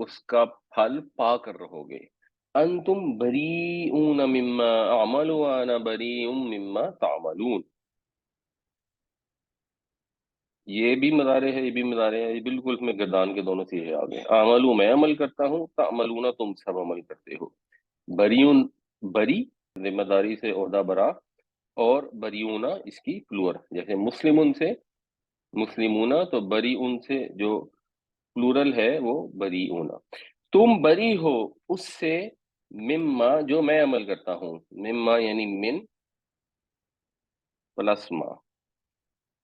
اس کا پھل پا کر رہو گے۔ انتم بریئون مما اعمل وانا بریء مما تعملون، یہ بھی مضارع ہے، یہ بھی مضارع ہے، یہ بالکل اس میں گردان کے دونوں صیغے آ گئے۔ اعملو میں عمل کرتا ہوں، تعملون تم سب عمل کرتے ہو۔ بریون، بری ذمہ داری سے عہدہ برا، اور بریونا اس کی پلور، جیسے مسلمون سے مسلمونا، تو بری ان سے جو پلورل ہے وہ بری اونا۔ تم بری ہو اس سے، مما جو میں عمل کرتا ہوں، مما یعنی من پلس ما،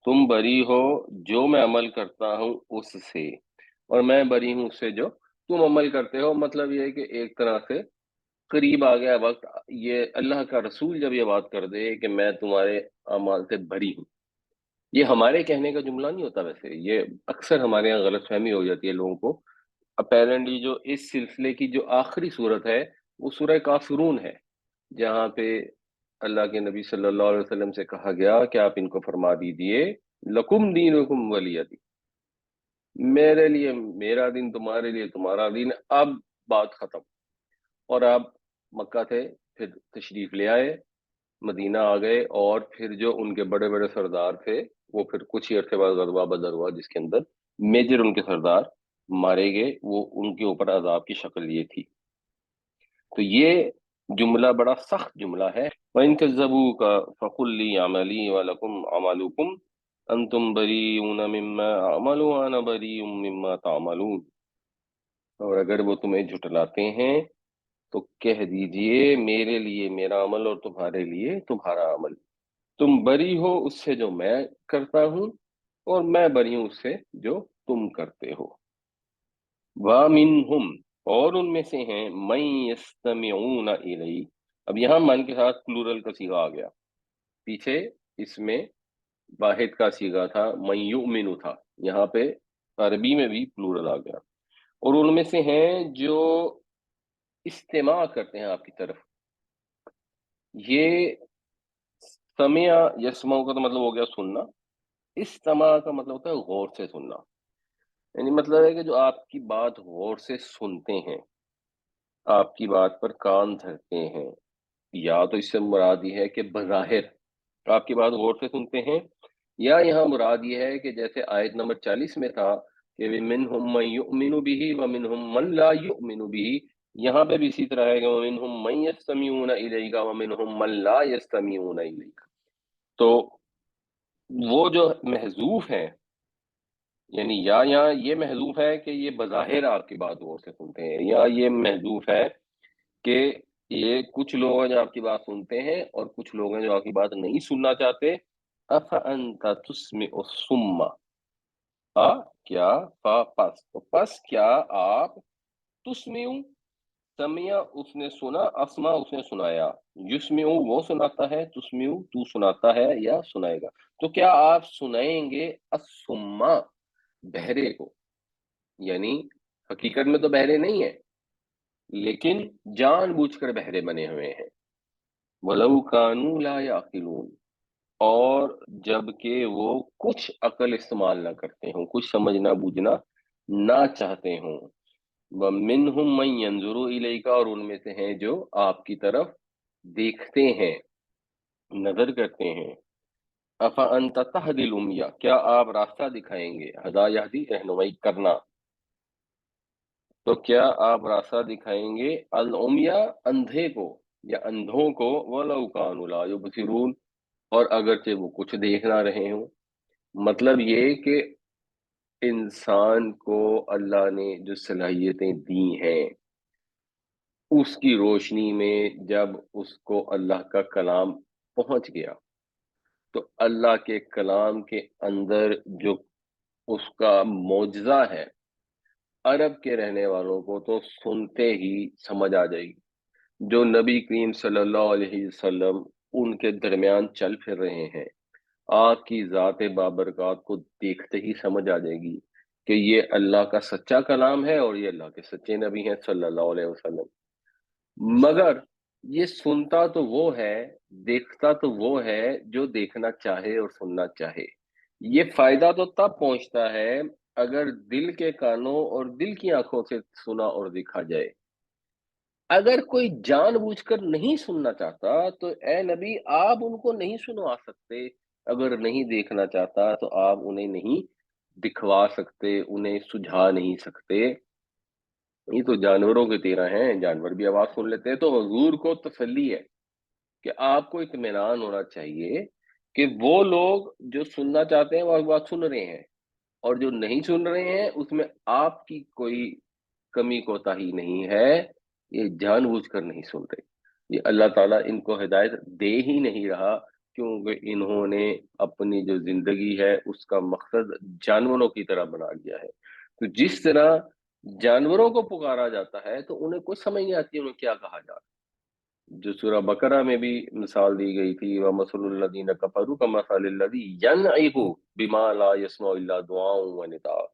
تم بری ہو جو میں عمل کرتا ہوں اس سے، اور میں بری ہوں اس سے جو تم عمل کرتے ہو۔ مطلب یہ ہے کہ ایک طرح سے قریب آ گیا وقت، یہ اللہ کا رسول جب یہ بات کر دے کہ میں تمہارے اعمال سے بری ہوں، یہ ہمارے کہنے کا جملہ نہیں ہوتا، ویسے یہ اکثر ہمارے یہاں غلط فہمی ہو جاتی ہے لوگوں کو۔ اپیرنٹلی جو اس سلسلے کی جو آخری صورت ہے وہ سورہ کافرون ہے، جہاں پہ اللہ کے نبی صلی اللہ علیہ وسلم سے کہا گیا کہ آپ ان کو فرما دیجئے لکم دینکم ولی دین، میرے لیے میرا دین، تمہارے لیے تمہارا دین، اب بات ختم۔ اور آپ مکہ تھے، پھر تشریف لے آئے، مدینہ آ گئے، اور پھر جو ان کے بڑے بڑے سردار تھے وہ پھر کچھ ہی عرصے بعد غزوہ بدر ہوا، جس کے اندر میجر ان کے سردار مارے گئے، وہ ان کے اوپر عذاب کی شکل یہ تھی۔ تو یہ جملہ بڑا سخت جملہ ہے۔ وَإِن كَذَّبُوكَ فَقُل لِّي عَمَلِي وَلَكُمْ عَمَلُكُمْ أَنتُمْ بَرِيئُونَ مِمَّا أَعْمَلُ وَأَنَا بَرِيءٌ مِّمَّا تَعْمَلُونَ، اور اگر وہ تمہیں جھٹلاتے ہیں تو کہہ دیجئے میرے لیے میرا عمل اور تمہارے لیے تمہارا عمل، تم بری ہو اس سے جو میں کرتا ہوں، اور میں بری ہوں اس سے جو تم کرتے ہو۔ وَمِنْهُمْ، اور ان میں سے ہیں، مَن يَسْتَمِعُونَ إِلَيْكَ، اب یہاں من کے ساتھ پلورل کا صیغہ آ گیا، پیچھے اس میں واحد کا صیغہ تھا، من یؤمن تھا، یہاں پہ عربی میں بھی پلورل آ گیا۔ اور ان میں سے ہیں جو استماع کرتے ہیں آپ کی طرف۔ یہ سمع یسمع کا تو مطلب ہو گیا سننا، استماع کا مطلب ہوتا ہے غور سے سننا، یعنی مطلب ہے کہ جو آپ کی بات غور سے سنتے ہیں، آپ کی بات پر کان دھرتے ہیں، یا تو اس سے مراد یہ ہے کہ بظاہر آپ کی بات غور سے سنتے ہیں، یا یہاں مراد یہ ہے کہ جیسے آیت نمبر 40 میں تھا کہ وَمِنْهُم مَّن يُؤْمِنُ بِهِ وَمِنْهُم مَّن لَّا يُؤْمِنُ بِهِ، یہاں پہ بھی اسی طرح ہے کہ وَمِنْهُم مَّن يَسْتَمِعُونَ إِلَيْكَ وَمِنْهُم مَّن لَّا يَسْتَمِعُونَ إِلَيْكَ۔ تو وہ جو محذوف ہیں، یعنی یا یہاں یہ محذوف ہے کہ یہ بظاہر آپ کی بات غور سے سنتے ہیں، یا یہ محذوف ہے کہ یہ کچھ لوگ ہیں جو آپ کی بات سنتے ہیں اور کچھ لوگ ہیں جو آپ کی بات نہیں سننا چاہتے۔ أَفَأَنْتَ تُسْمِعُ الصُّمَّ، کیا، پس، تو پس کیا آپ، تسمعو، سمع اس نے سنا، اسمع اس نے سنایا، یسمعو وہ سناتا ہے، تسمعو تو سناتا ہے یا سنائے گا، تو کیا آپ سنائیں گے الصُّمَّ بہرے کو، یعنی حقیقت میں تو بہرے نہیں ہیں لیکن جان بوجھ کر بہرے بنے ہوئے ہیں۔ وَلَوْ كَانُوا لَا يَعْقِلُونَ، اور جب کہ وہ کچھ عقل استعمال نہ کرتے ہوں، کچھ سمجھنا بوجھنا نہ چاہتے ہوں۔ وَمِنْهُمْ مَنْ يَنْظُرُ إِلَيْكَ، اور ان میں سے ہیں جو آپ کی طرف دیکھتے ہیں، نظر کرتے ہیں۔ أَفَأَنْتَ تَهْدِي الْعُمْيَ، کیا آپ راستہ دکھائیں گے، ہدا یہدی رہنمائی کرنا، تو کیا آپ راستہ دکھائیں گے العمیہ اندھے کو یا اندھوں کو، وَلَوْ كَانُوا لَا يُبْصِرُونَ، اور اگرچہ وہ کچھ دیکھ نہ رہے ہوں۔ مطلب یہ کہ انسان کو اللہ نے جو صلاحیتیں دی ہیں، اس کی روشنی میں جب اس کو اللہ کا کلام پہنچ گیا تو اللہ کے کلام کے اندر جو اس کا معجزہ ہے، عرب کے رہنے والوں کو تو سنتے ہی سمجھ آ جائے گی۔ جو نبی کریم صلی اللہ علیہ وسلم ان کے درمیان چل پھر رہے ہیں، آپ کی ذات بابرکات کو دیکھتے ہی سمجھ آ جائے گی کہ یہ اللہ کا سچا کلام ہے اور یہ اللہ کے سچے نبی ہیں صلی اللہ علیہ وسلم۔ مگر یہ سنتا تو وہ ہے، دیکھتا تو وہ ہے جو دیکھنا چاہے اور سننا چاہے۔ یہ فائدہ تو تب پہنچتا ہے اگر دل کے کانوں اور دل کی آنکھوں سے سنا اور دیکھا جائے، اگر کوئی جان بوجھ کر نہیں سننا چاہتا تو اے نبی آپ ان کو نہیں سنوا سکتے، اگر نہیں دیکھنا چاہتا تو آپ انہیں نہیں دکھوا سکتے، انہیں سجھا نہیں سکتے۔ یہ تو جانوروں کی طرح ہیں، جانور بھی آواز سن لیتے ہیں، تو حضور کو تسلی ہے کہ آپ کو اطمینان ہونا چاہیے کہ وہ لوگ جو سننا چاہتے ہیں وہ بات سن رہے ہیں، اور جو نہیں سن رہے ہیں اس میں آپ کی کوئی کمی کوتاہی نہیں ہے، یہ جان بوجھ کر نہیں سن رہے۔ یہ اللہ تعالیٰ ان کو ہدایت دے ہی نہیں رہا، کیونکہ انہوں نے اپنی جو زندگی ہے اس کا مقصد جانوروں کی طرح بنا لیا ہے۔ تو جس طرح جانوروں کو پکارا جاتا ہے تو انہیں کچھ سمجھ نہیں آتی انہیں کیا کہا جا رہا ہے۔ جو سورہ بقرہ میں بھی مثال دی گئی تھی، وَمَثَلُ الَّذِينَ كَفَرُوا كَمَثَلِ الَّذِي يَنْعِقُ بِمَا لَا يَسْمَعُ إِلَّا دُعَاءً وَنِدَاءً،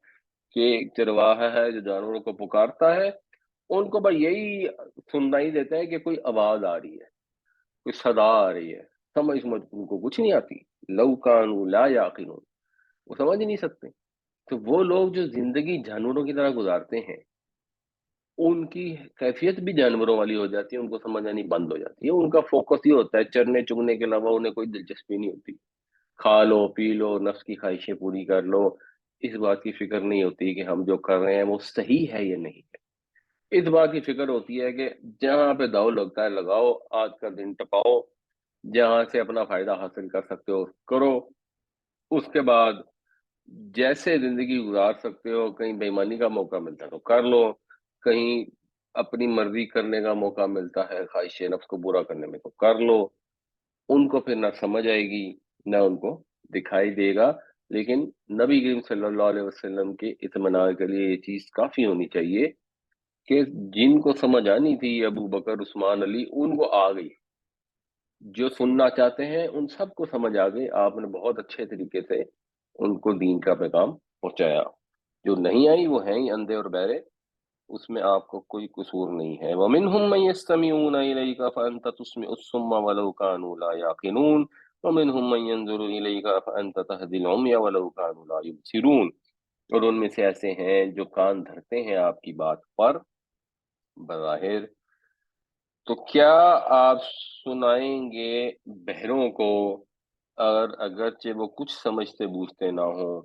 کہ ایک چرواہا ہے جو جانوروں کو پکارتا ہے، ان کو بس یہی سنائی دیتا ہے کہ کوئی آواز آ رہی ہے، کوئی صدا آ رہی ہے، سمجھ ان کو کچھ نہیں آتی۔ لَوْ كَانُوا لَا يَعْقِلُونَ، وہ سمجھ ہی نہیں سکتے۔ تو وہ لوگ جو زندگی جانوروں کی طرح گزارتے ہیں، ان کی کیفیت بھی جانوروں والی ہو جاتی ہے، ان کو سمجھ آنی بند ہو جاتی ہے، ان کا فوکس یہ ہوتا ہے چرنے چگنے کے علاوہ انہیں کوئی دلچسپی نہیں ہوتی۔ کھا لو پی لو، نفس کی خواہشیں پوری کر لو، اس بات کی فکر نہیں ہوتی کہ ہم جو کر رہے ہیں وہ صحیح ہے یا نہیں ہے۔ اس بات کی فکر ہوتی ہے کہ جہاں پہ داؤ لگتا ہے لگاؤ، آج کا دن ٹپاؤ، جہاں سے اپنا فائدہ حاصل کر سکتے ہو کرو، اس کے بعد جیسے زندگی گزار سکتے ہو، کہیں بے ایمانی کا موقع ملتا ہے تو کر لو، کہیں اپنی مرضی کرنے کا موقع ملتا ہے خواہش نفس کو پورا کرنے میں تو کر لو۔ ان کو پھر نہ سمجھ آئے گی نہ ان کو دکھائی دے گا، لیکن نبی کریم صلی اللہ علیہ وسلم کے اطمینان کے لیے یہ چیز کافی ہونی چاہیے کہ جن کو سمجھ آنی تھی ابو بکر عثمان علی ان کو آ گئی، جو سننا چاہتے ہیں ان سب کو سمجھ آ گئی، آپ نے بہت اچھے طریقے سے ان کو دین کا پیغام پہنچایا۔ جو نہیں آئی وہ ہیں ہی اندھے اور بہرے، اس میں آپ کو کوئی قصور نہیں ہے۔ وَمِنْهُمْ مَن يَسْتَمِعُونَ إِلَيْكَ فَأَنْتَ تُسْمِعُ الصُّمَّ وَلَوْ كَانُوا لَا يَعْقِلُونَ وَمِنْهُمْ مَن يَنظُرُ إِلَيْكَ فَأَنْتَ تَهْدِي الْعُمْيَ وَلَوْ كَانُوا لَا يُبْصِرُونَ، اور ان میں سے ایسے ہیں جو کان دھرتے ہیں آپ کی بات پر بظاہر، تو کیا آپ سنائیں گے بہروں کو، اگرچہ وہ کچھ سمجھتے بوجھتے نہ ہوں،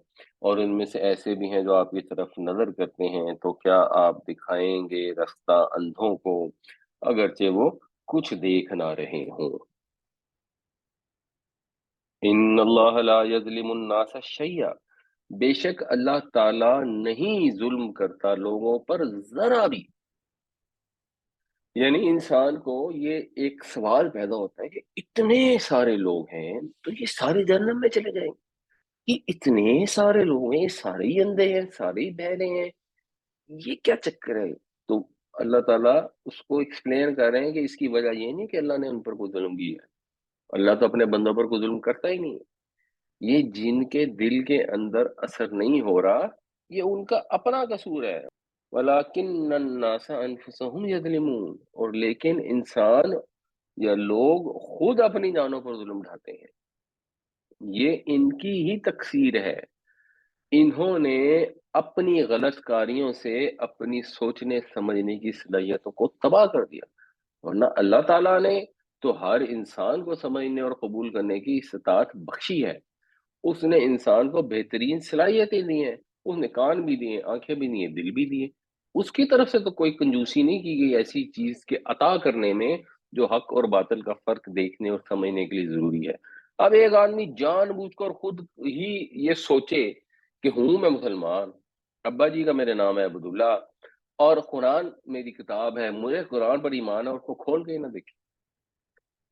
اور ان میں سے ایسے بھی ہیں جو آپ کی طرف نظر کرتے ہیں، تو کیا آپ دکھائیں گے رستہ اندھوں کو اگرچہ وہ کچھ دیکھ نہ رہے ہوں۔ ان اللہ لا یظلم الناس شیئا، بے شک اللہ تعالی نہیں ظلم کرتا لوگوں پر ذرا بھی۔ یعنی انسان کو یہ ایک سوال پیدا ہوتا ہے کہ اتنے سارے لوگ ہیں تو یہ سارے جہنم میں چلے جائیں گے، یہ اتنے سارے لوگ ہیں، یہ سارے ہی اندھے ہیں، سارے ہی بہرے ہیں، یہ کیا چکر ہے؟ تو اللہ تعالیٰ اس کو ایکسپلین کر رہے ہیں کہ اس کی وجہ یہ نہیں کہ اللہ نے ان پر کوئی ظلم کیا ہے، اللہ تو اپنے بندوں پر کوئی ظلم کرتا ہی نہیں ہے، یہ جن کے دل کے اندر اثر نہیں ہو رہا یہ ان کا اپنا قصور ہے۔ وَلَٰكِنَّ النَّاسَ أَنفُسَهُمْ يَظْلِمُونَ، اور لیکن انسان یا لوگ خود اپنی جانوں پر ظلم ڈھاتے ہیں، یہ ان کی ہی تقصیر ہے، انہوں نے اپنی غلط کاریوں سے اپنی سوچنے سمجھنے کی صلاحیتوں کو تباہ کر دیا، ورنہ اللہ تعالیٰ نے تو ہر انسان کو سمجھنے اور قبول کرنے کی استطاعت بخشی ہے، اس نے انسان کو بہترین صلاحیتیں دی ہیں، اس نے کان بھی دیے، آنکھیں بھی دی ہیں، دل بھی دیے، اس کی طرف سے تو کوئی کنجوسی نہیں کی گئی ایسی چیز کے عطا کرنے میں جو حق اور باطل کا فرق دیکھنے اور سمجھنے کے لیے ضروری ہے۔ اب ایک آدمی جان بوجھ کر خود ہی یہ سوچے کہ ہوں میں مسلمان، ابا جی کا میرے نام ہے عبداللہ، اور قرآن میری کتاب ہے، مجھے قرآن پر ایمان ہے، اور اس کو کھول کے ہی نہ دیکھے،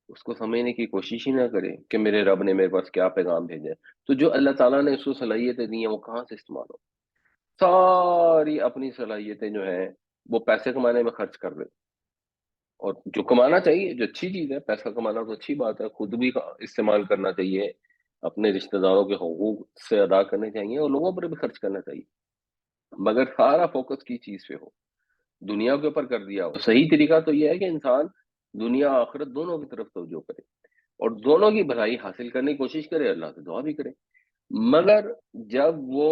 اس کو سمجھنے کی کوشش ہی نہ کرے کہ میرے رب نے میرے پاس کیا پیغام بھیجا ہے، تو جو اللہ تعالیٰ نے اس کو صلاحیتیں دی ہیں وہ کہاں سے استعمال ہو؟ ساری اپنی صلاحیتیں جو ہیں وہ پیسے کمانے میں خرچ کر دے، اور جو کمانا چاہیے، جو اچھی چیز ہے، پیسہ کمانا تو اچھی بات ہے، خود بھی استعمال کرنا چاہیے، اپنے رشتہ داروں کے حقوق سے ادا کرنے چاہیے اور لوگوں پر بھی خرچ کرنا چاہیے، مگر سارا فوکس کی چیز پہ ہو، دنیا کے اوپر کر دیا ہو۔ تو صحیح طریقہ تو یہ ہے کہ انسان دنیا آخرت دونوں کی طرف توجہ کرے اور دونوں کی بھلائی حاصل کرنے کی کوشش کرے، اللہ سے دعا بھی کرے، مگر جب وہ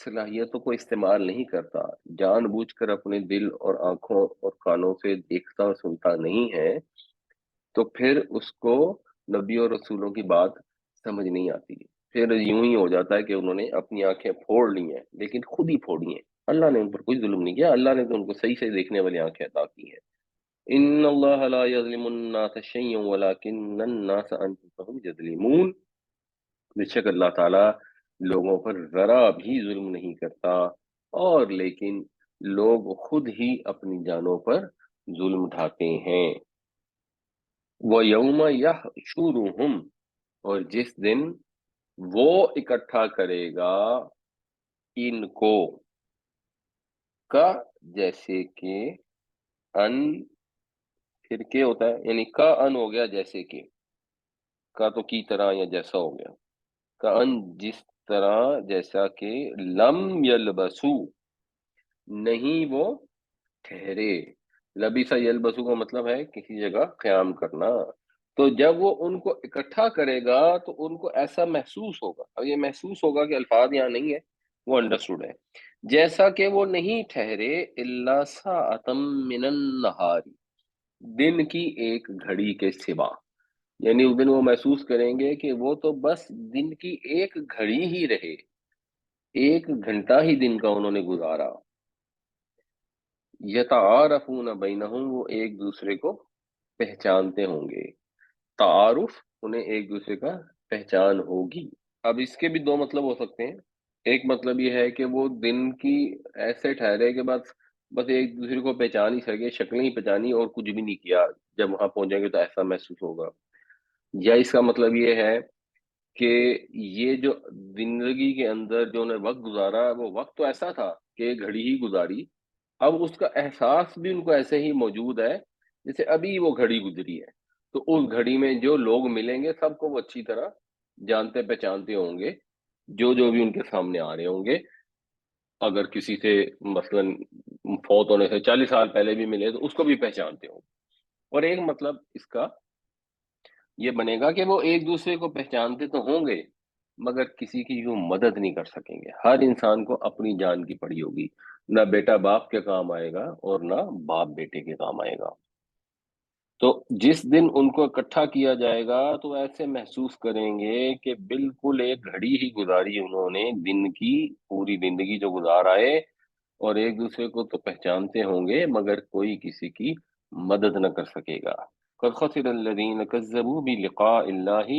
صلاحیتوں کو استعمال نہیں کرتا، جان بوجھ کر اپنے دل اور آنکھوں اور کانوں سے دیکھتا اور سنتا نہیں ہے، تو پھر اس کو نبی اور رسولوں کی بات سمجھ نہیں آتی۔ پھر یوں ہی ہو جاتا ہے کہ انہوں نے اپنی آنکھیں پھوڑ لی ہیں، لیکن خود ہی پھوڑی ہیں، اللہ نے ان پر کوئی ظلم نہیں کیا، اللہ نے تو ان کو صحیح سے دیکھنے والی آنکھیں عطا کی ہیں۔ ان اللہ لا یظلم الناس شیئا ولکن الناس انفسهم یظلمون، بے شک اللہ تعالیٰ لوگوں پر ذرا بھی ظلم نہیں کرتا، اور لیکن لوگ خود ہی اپنی جانوں پر ظلم اٹھاتے ہیں۔ وَيَوْمَ يَحْشُرُهُمْ، اور جس دن وہ اکٹھا کرے گا ان کو، کا جیسے کہ ان، پھر کے ہوتا ہے، یعنی کا ان ہو گیا جیسے کہ، کا تو کی طرح یا جیسا ہو گیا، کا ان جس طرح جیسا کہ لم یلبسو، نہیں وہ ٹھہرے۔ لبیسا یلبسو کا مطلب ہے کسی جگہ قیام کرنا، تو جب وہ ان کو اکٹھا کرے گا تو ان کو ایسا محسوس ہوگا، اب یہ محسوس ہوگا کہ الفاظ یہاں نہیں ہے، وہ انڈرسٹوڈ ہے، جیسا کہ وہ نہیں ٹھہرے الا ساعتم من النہار، دن کی ایک گھڑی کے سوا، یعنی اس دن وہ محسوس کریں گے کہ وہ تو بس دن کی ایک گھڑی ہی رہے، ایک گھنٹہ ہی دن کا انہوں نے گزارا۔ یتعارفون بینہم، وہ ایک دوسرے کو پہچانتے ہوں گے، تعارف انہیں ایک دوسرے کا پہچان ہوگی۔ اب اس کے بھی دو مطلب ہو سکتے ہیں، ایک مطلب یہ ہے کہ وہ دن کی ایسے ٹھہرے کہ بس ایک دوسرے کو پہچان ہی سکے، شکلیں ہی پہچانی اور کچھ بھی نہیں کیا، جب وہاں پہنچیں گے تو ایسا محسوس ہوگا۔ یا اس کا مطلب یہ ہے کہ یہ جو زندگی کے اندر جو انہیں وقت گزارا، وہ وقت تو ایسا تھا کہ ایک گھڑی ہی گزاری، اب اس کا احساس بھی ان کو ایسے ہی موجود ہے جیسے ابھی وہ گھڑی گزری ہے، تو اس گھڑی میں جو لوگ ملیں گے سب کو وہ اچھی طرح جانتے پہچانتے ہوں گے، جو بھی ان کے سامنے آ رہے ہوں گے، اگر کسی سے مثلا فوت ہونے سے 40 سال پہلے بھی ملے تو اس کو بھی پہچانتے ہوں گے۔ اور ایک مطلب اس کا یہ بنے گا کہ وہ ایک دوسرے کو پہچانتے تو ہوں گے مگر کسی کی یوں مدد نہیں کر سکیں گے، ہر انسان کو اپنی جان کی پڑی ہوگی، نہ بیٹا باپ کے کام آئے گا اور نہ باپ بیٹے کے کام آئے گا۔ تو جس دن ان کو اکٹھا کیا جائے گا تو ایسے محسوس کریں گے کہ بالکل ایک گھڑی ہی گزاری انہوں نے دن کی، پوری زندگی جو گزار آئے، اور ایک دوسرے کو تو پہچانتے ہوں گے مگر کوئی کسی کی مدد نہ کر سکے گا۔ قد خسر الذین کذبوا بلقاء اللہ،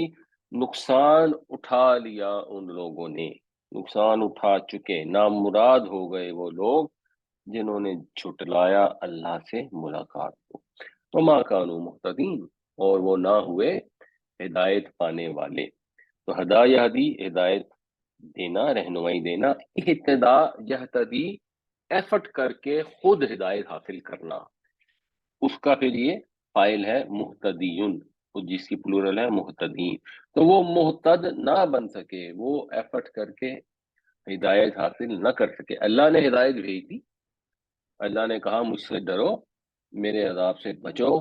نقصان اٹھا لیا ان لوگوں نے، نقصان اٹھا چکے، نامراد ہو گئے وہ لوگ جنہوں نے جھٹلایا اللہ سے ملاقات کو، وما کانوا مہتدین، اور وہ نہ ہوئے ہدایت پانے والے۔ تو ہدا یہدی، ہدایت دینا، رہنمائی دینا، اہتدا یہتدی، ایفرٹ کر کے خود ہدایت حاصل کرنا، اس کا پھر یہ فائل ہے محتدیون، جس کی پلورل ہے محتدین، تو وہ محتد نہ بن سکے، وہ ایفرٹ کر کے ہدایت حاصل نہ کر سکے۔ اللہ نے ہدایت بھیج دی، اللہ نے کہا مجھ سے ڈرو، میرے عذاب سے بچو،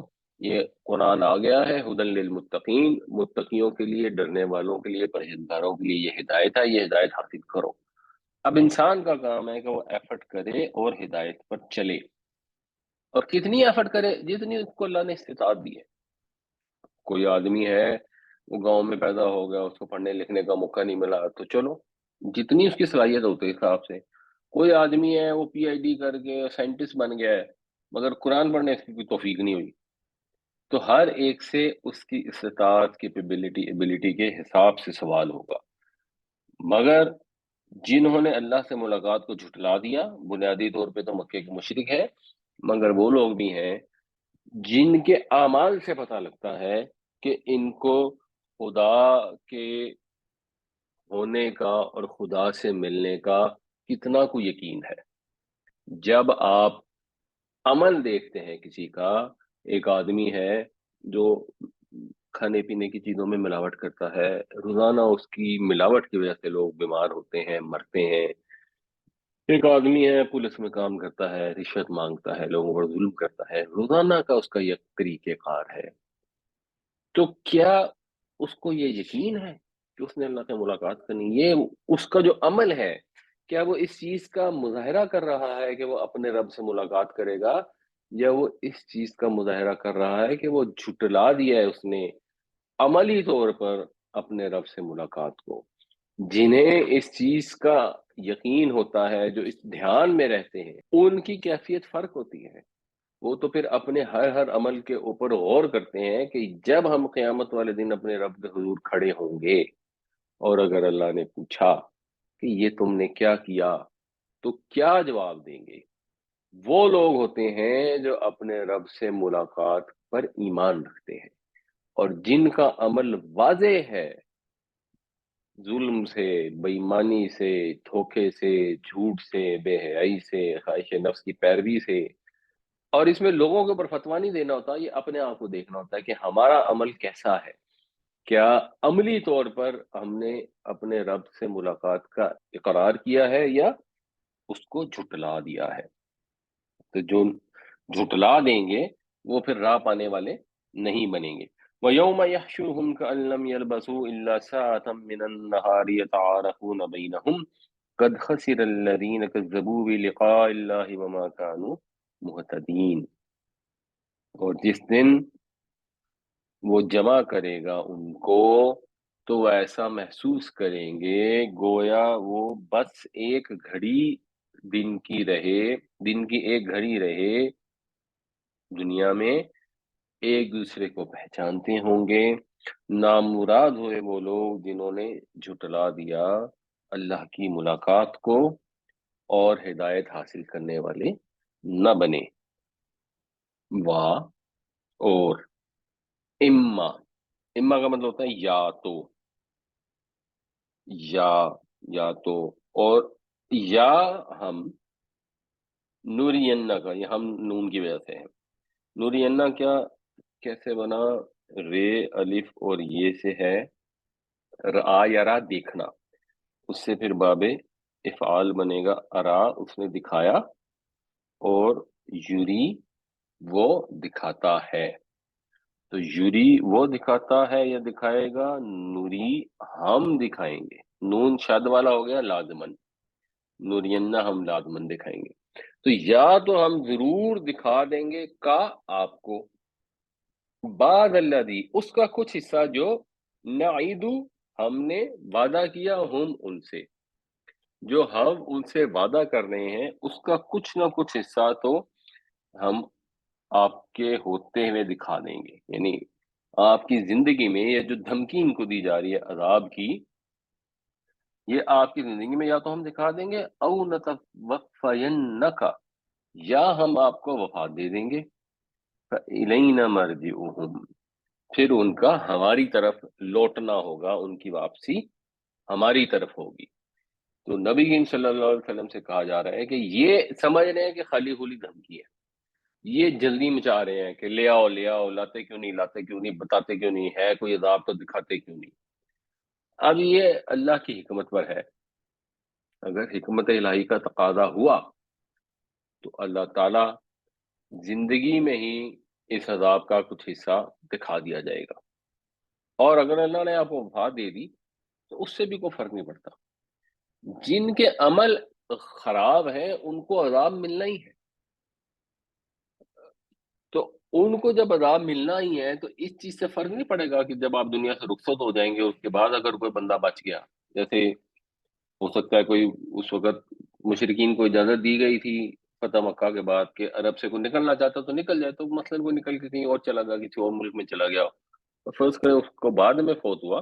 یہ قرآن آ گیا ہے، ہدن للمتقین، متقیوں کے لیے، ڈرنے والوں کے لیے، پرہیزگاروں کے لیے یہ ہدایت ہے، یہ ہدایت حاصل کرو۔ اب انسان کا کام ہے کہ وہ ایفرٹ کرے اور ہدایت پر چلے، اور کتنی ایفرٹ کرے، جتنی اس کو اللہ نے استطاعت دی ہے۔ کوئی آدمی ہے وہ گاؤں میں پیدا ہو گیا، اس کو پڑھنے لکھنے کا موقع نہیں ملا، تو چلو جتنی اس کی صلاحیت ہوتی ہے حساب سے۔ کوئی آدمی ہے وہ پی ایچ ڈی کر کے سائنٹسٹ بن گیا ہے مگر قرآن پڑھنے اس کی کوئی توفیق نہیں ہوئی، تو ہر ایک سے اس کی استطاعت، کیپیبلٹی، ایبلٹی کے حساب سے سوال ہوگا۔ مگر جنہوں نے اللہ سے ملاقات کو جھٹلا دیا، بنیادی طور پہ تو مکے کے مشرک ہیں، مگر وہ لوگ بھی ہیں جن کے اعمال سے پتہ لگتا ہے کہ ان کو خدا کے ہونے کا اور خدا سے ملنے کا کتنا کو یقین ہے۔ جب آپ عمل دیکھتے ہیں کسی کا، ایک آدمی ہے جو کھانے پینے کی چیزوں میں ملاوٹ کرتا ہے، روزانہ اس کی ملاوٹ کی وجہ سے لوگ بیمار ہوتے ہیں، مرتے ہیں۔ ایک آدمی ہے پولیس میں کام کرتا ہے، رشوت مانگتا ہے، لوگوں پر ظلم کرتا ہے، روزانہ کا اس کا یہ طریقہ کار ہے، تو کیا اس کو یہ یقین ہے کہ اس نے اللہ سے ملاقات کرنی، یہ اس کا جو عمل ہے، کیا وہ اس چیز کا مظاہرہ کر رہا ہے کہ وہ اپنے رب سے ملاقات کرے گا، یا وہ اس چیز کا مظاہرہ کر رہا ہے کہ وہ جھٹلا دیا ہے اس نے عملی طور پر اپنے رب سے ملاقات کو؟ جنہیں اس چیز کا یقین ہوتا ہے، جو اس دھیان میں رہتے ہیں، ان کی کیفیت فرق ہوتی ہے۔ وہ تو پھر اپنے ہر عمل کے اوپر غور کرتے ہیں کہ جب ہم قیامت والے دن اپنے رب کے حضور کھڑے ہوں گے، اور اگر اللہ نے پوچھا کہ یہ تم نے کیا کیا، تو کیا جواب دیں گے؟ وہ لوگ ہوتے ہیں جو اپنے رب سے ملاقات پر ایمان رکھتے ہیں، اور جن کا عمل واضح ہے، ظلم سے، بے ایمانی سے، دھوکے سے، جھوٹ سے، بے حیائی سے، خواہش نفس کی پیروی سے۔ اور اس میں لوگوں کے اوپر فتویٰ نہیں دینا ہوتا، یہ اپنے آپ کو دیکھنا ہوتا ہے کہ ہمارا عمل کیسا ہے، کیا عملی طور پر ہم نے اپنے رب سے ملاقات کا اقرار کیا ہے یا اس کو جھٹلا دیا ہے؟ تو جو جھٹلا دیں گے وہ پھر راہ پانے والے نہیں بنیں گے۔ وَيَوْمَ يَحْشُرُهُمْ كَأَن لَّمْ يَلْبَثُوا إِلَّا سَاعَةً مِّنَ النَّهَارِ يَتَعَارَفُونَ بَيْنَهُمْ قَدْ خَسِرَ الَّذِينَ كَذَّبُوا بِلِقَاءِ اللَّهِ وَمَا كَانُوا مُهْتَدِينَ۔ اور جس دن وہ جمع کرے گا ان کو، تو وہ ایسا محسوس کریں گے گویا وہ بس ایک گھڑی دن کی ایک گھڑی رہے دنیا میں، ایک دوسرے کو پہچانتے ہوں گے۔ نامراد ہوئے وہ لوگ جنہوں نے جھٹلا دیا اللہ کی ملاقات کو اور ہدایت حاصل کرنے والے نہ بنے۔ اور اما اما کا مطلب ہوتا ہے یا تو، یا یا تو، اور یا ہم نورینہ کا، یہ ہم نون کی وجہ سے ہے، نورینہ کیا کیسے بنا؟ رے الف اور یہ سے ہے، را یا را دیکھنا، اس سے پھر باب افعال بنے گا، ارا اس نے دکھایا، اور یوری وہ دکھاتا ہے۔ تو یوری وہ دکھاتا ہے یا دکھائے گا، نوری ہم دکھائیں گے، نون شد والا ہو گیا لازمن، نورینہ ہم لازمن دکھائیں گے۔ تو یا تو ہم ضرور دکھا دیں گے کا آپ کو، بعد الذی اس کا کچھ حصہ جو نعیدو ہم نے وعدہ کیا ہم ان سے، جو ہم ان سے وعدہ کر رہے ہیں اس کا کچھ نہ کچھ حصہ تو ہم آپ کے ہوتے ہوئے دکھا دیں گے۔ یعنی آپ کی زندگی میں یہ جو دھمکی ان کو دی جا رہی ہے عذاب کی، یہ آپ کی زندگی میں یا تو ہم دکھا دیں گے، او نتوفینک، یا ہم آپ کو وفات دے دیں گے، فَإِلَيْنَا مَرْجِعُهُمْ، پھر ان کا ہماری طرف لوٹنا ہوگا، ان کی واپسی ہماری طرف ہوگی۔ تو نبی کریم صلی اللہ علیہ وسلم سے کہا جا رہا ہے کہ یہ سمجھ رہے ہیں کہ خالی خلی دھمکی ہے، یہ جلدی مچا رہے ہیں کہ لے آؤ لے آؤ، لاتے کیوں نہیں، لاتے کیوں نہیں، بتاتے کیوں نہیں، ہے کوئی عذاب تو دکھاتے کیوں نہیں۔ اب یہ اللہ کی حکمت پر ہے، اگر حکمت الہی کا تقاضا ہوا تو اللہ تعالی زندگی میں ہی اس عذاب کا کچھ حصہ دکھا دیا جائے گا، اور اگر اللہ نے آپ کو وفات دے دی تو اس سے بھی کوئی فرق نہیں پڑتا۔ جن کے عمل خراب ہیں ان کو عذاب ملنا ہی ہے، تو ان کو جب عذاب ملنا ہی ہے تو اس چیز سے فرق نہیں پڑے گا کہ جب آپ دنیا سے رخصت ہو جائیں گے اس کے بعد اگر کوئی بندہ بچ گیا، جیسے ہو سکتا ہے کوئی اس وقت مشرکین کو اجازت دی گئی تھی فتح مکہ کے بعد کہ عرب سے کوئی نکلنا چاہتا تو نکل جائے، تو مثلاً کوئی نکل کے کہیں اور چلا گیا، کسی اور ملک میں چلا گیا، تو فرض کریں اس کو بعد میں فوت ہوا،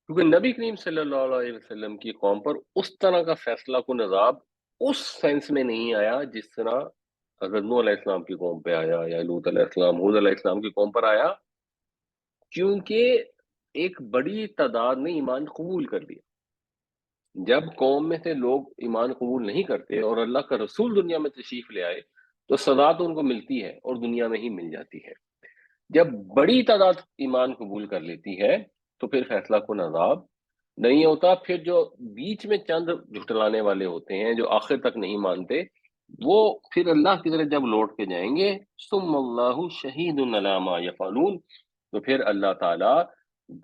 کیونکہ نبی کریم صلی اللہ علیہ وسلم کی قوم پر اس طرح کا فیصلہ کن عذاب اس سینس میں نہیں آیا جس طرح حضرت نوح علیہ السلام کی قوم پہ آیا، یا لوط علیہ السلام، ہود علیہ السلام کی قوم پر آیا، کیونکہ ایک بڑی تعداد نے ایمان قبول کر لیا۔ جب قوم میں سے لوگ ایمان قبول نہیں کرتے اور اللہ کا رسول دنیا میں تشریف لے آئے تو سزا تو ان کو ملتی ہے اور دنیا میں ہی مل جاتی ہے۔ جب بڑی تعداد ایمان قبول کر لیتی ہے تو پھر فیصلہ کن عذاب نہیں ہوتا، پھر جو بیچ میں چند جھٹلانے والے ہوتے ہیں جو آخر تک نہیں مانتے، وہ پھر اللہ کی طرف جب لوٹ کے جائیں گے، ثم اللہ شہید علی ما یفعلون، تو پھر اللہ تعالیٰ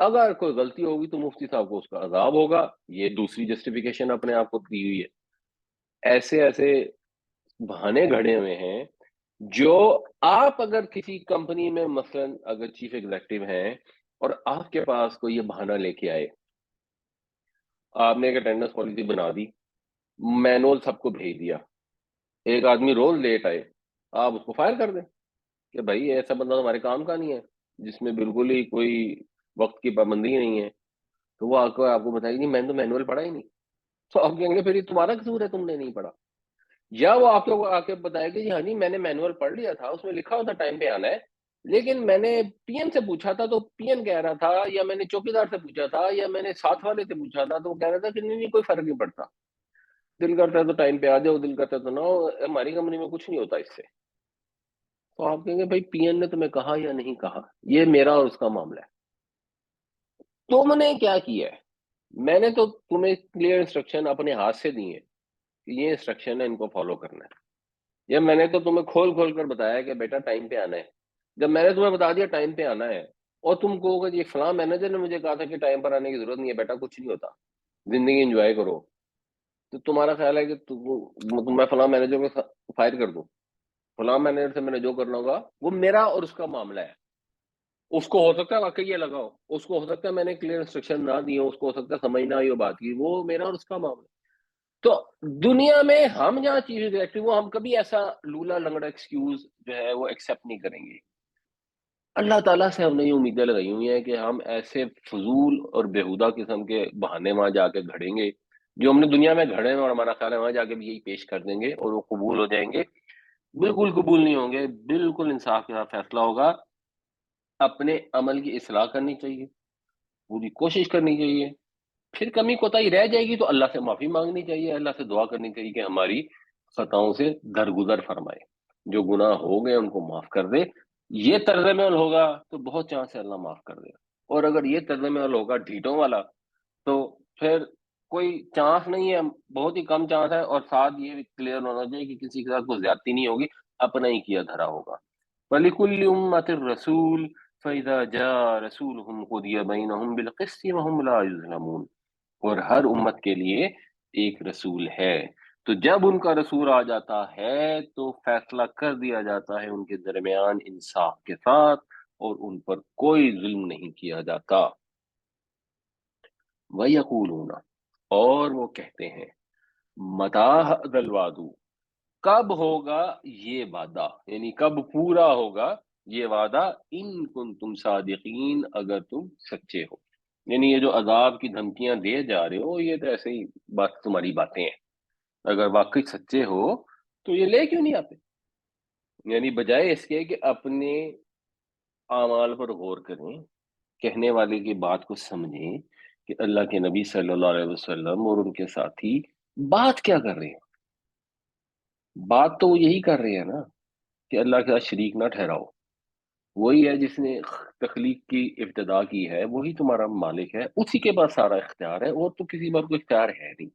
اگر کوئی غلطی ہوگی تو مفتی صاحب کو اس کا عذاب ہوگا، یہ دوسری جسٹیفیکیشن اپنے آپ کو دی ہوئی ہے۔ ایسے ایسے بہانے گھڑے ہوئے ہیں جو آپ اگر کسی کمپنی میں مثلا اگر چیف ایگزیکٹو ہیں اور آپ کے پاس کوئی یہ بہانہ لے کے آئے، آپ نے ایک اٹینڈنس پالیسی بنا دی، مینول سب کو بھیج دیا، ایک آدمی روز لیٹ آئے، آپ اس کو فائر کر دیں کہ بھائی ایسا بندہ تو ہمارے کام کا نہیں ہے، جس میں بالکل ہی کوئی وقت کی پابندی ہی نہیں ہے، تو وہ آپ کو بتائے گی نہیں میں نے تو مینول پڑھا ہی نہیں، تو آپ کہیں گے پھر یہ تمہارا قصور ہے، تم نے نہیں پڑھا۔ یا وہ آپ کو آ کے بتائے گا جی ہاں جی میں نے مینول پڑھ لیا تھا، اس میں لکھا ہوتا ٹائم پہ آنا ہے، لیکن میں نے پی ایم سے پوچھا تھا تو پی ایم کہہ رہا تھا، یا میں نے چوکیدار سے پوچھا تھا، یا میں نے ساتھ والے سے پوچھا تھا تو وہ کہہ رہا تھا کہ نہیں نہیں کوئی فرق نہیں پڑتا، دل کرتا ہے تو ٹائم پہ آ جاؤ، دل کرتا ہے تو نہ ہو، ہماری کمپنی میں کچھ نہیں ہوتا اس سے۔ تو آپ کہیں گے بھائی پی ایم نے تمہیں کہا یا نہیں کہا، یہ میرا اور اس کا معاملہ ہے، تم نے کیا کیا ہے؟ میں نے تو تمہیں کلیئر انسٹرکشن اپنے ہاتھ سے دی ہیں کہ یہ انسٹرکشن ہے، ان کو فالو کرنا ہے، یا میں نے تو تمہیں کھول کھول کر بتایا کہ بیٹا ٹائم پہ آنا ہے۔ جب میں نے تمہیں بتا دیا ٹائم پہ آنا ہے اور تم کو یہ فلاں مینیجر نے مجھے کہا تھا کہ ٹائم پر آنے کی ضرورت نہیں ہے، بیٹا کچھ نہیں ہوتا، زندگی انجوائے کرو، تو تمہارا خیال ہے کہ میں فلاں مینیجر کو فائر کر دوں؟ فلاں مینیجر سے میں نے جو کرنا ہوگا وہ میرا اور اس کا معاملہ ہے، اس کو ہو سکتا ہے واقعی یہ لگا ہو، اس کو ہو سکتا ہے میں نے کلیئر انسٹرکشن نہ دی ہو، اس کو ہو سکتا ہے سمجھ نہ آئی ہو بات کی، وہ میرا اور اس کا معاملہ ہے۔ تو دنیا میں ہم جہاں چیزیں دیکھتے ہیں وہ ہم کبھی ایسا لولا لنگڑا ایکسکیوز جو ہے وہ ایکسیپٹ نہیں کریں گے۔ اللہ تعالیٰ سے ہم نے یہ امیدیں لگائی ہوئی ہیں کہ ہم ایسے فضول اور بیہودہ قسم کے بہانے وہاں جا کے گھڑیں گے جو ہم نے دنیا میں گھڑے ہیں، اور ہمارا خیال ہے وہاں جا کے بھی یہی پیش کر دیں گے اور وہ قبول ہو جائیں گے۔ بالکل قبول نہیں ہوں گے، بالکل انصاف کے ساتھ فیصلہ ہوگا، اپنے عمل کی اصلاح کرنی چاہیے، پوری کوشش کرنی چاہیے، پھر کمی کوتاہی رہ جائے گی تو اللہ سے معافی مانگنی چاہیے، اللہ سے دعا کرنی چاہیے کہ ہماری خطاؤں سے درگزر فرمائے، جو گناہ ہو گئے ان کو معاف کر دے۔ یہ طرز عمل ہوگا تو بہت چانس ہے اللہ معاف کر دے گا، اور اگر یہ طرز عمل ہوگا ڈھیٹوں والا تو پھر کوئی چانس نہیں ہے، بہت ہی کم چانس ہے، اور ساتھ یہ بھی کلیئر ہونا چاہیے کہ کسی کے ساتھ کوئی زیادتی نہیں ہوگی، اپنا ہی کیا دھرا ہوگا۔ وَلِكُلِّ أُمَّةٍ رَسُولٌ فَإِذَا جَاءَ رَسُولُهُمْ قُضِيَ بَيْنَهُمْ بِالْقِسْطِ وَهُمْ لَا يُظْلَمُونَ، اور ہر امت کے لیے ایک رسول ہے، تو جب ان کا رسول آ جاتا ہے تو فیصلہ کر دیا جاتا ہے ان کے درمیان انصاف کے ساتھ، اور ان پر کوئی ظلم نہیں کیا جاتا۔ وَيَقُولُونَ، اور وہ کہتے ہیں، مَتَىٰ هَٰذَا الْوَعْدُ، کب ہوگا یہ وعدہ، یعنی کب پورا ہوگا یہ وعدہ، ان کنتم صادقین، اگر تم سچے ہو۔ یعنی یہ جو عذاب کی دھمکیاں دے جا رہے ہو یہ تو ایسے ہی بات تمہاری باتیں ہیں، اگر واقعی سچے ہو تو یہ لے کیوں نہیں آتے؟ یعنی بجائے اس کے کہ اپنے اعمال پر غور کریں، کہنے والے کی بات کو سمجھیں کہ اللہ کے نبی صلی اللہ علیہ وسلم اور ان کے ساتھی بات کیا کر رہے ہیں۔ بات تو وہ یہی کر رہے ہیں نا کہ اللہ کے ساتھ شریک نہ ٹھہراؤ، وہی ہے جس نے تخلیق کی ابتدا کی ہے، وہی تمہارا مالک ہے، اسی کے پاس سارا اختیار ہے، اور تو کسی بات کو اختیار ہے نہیں۔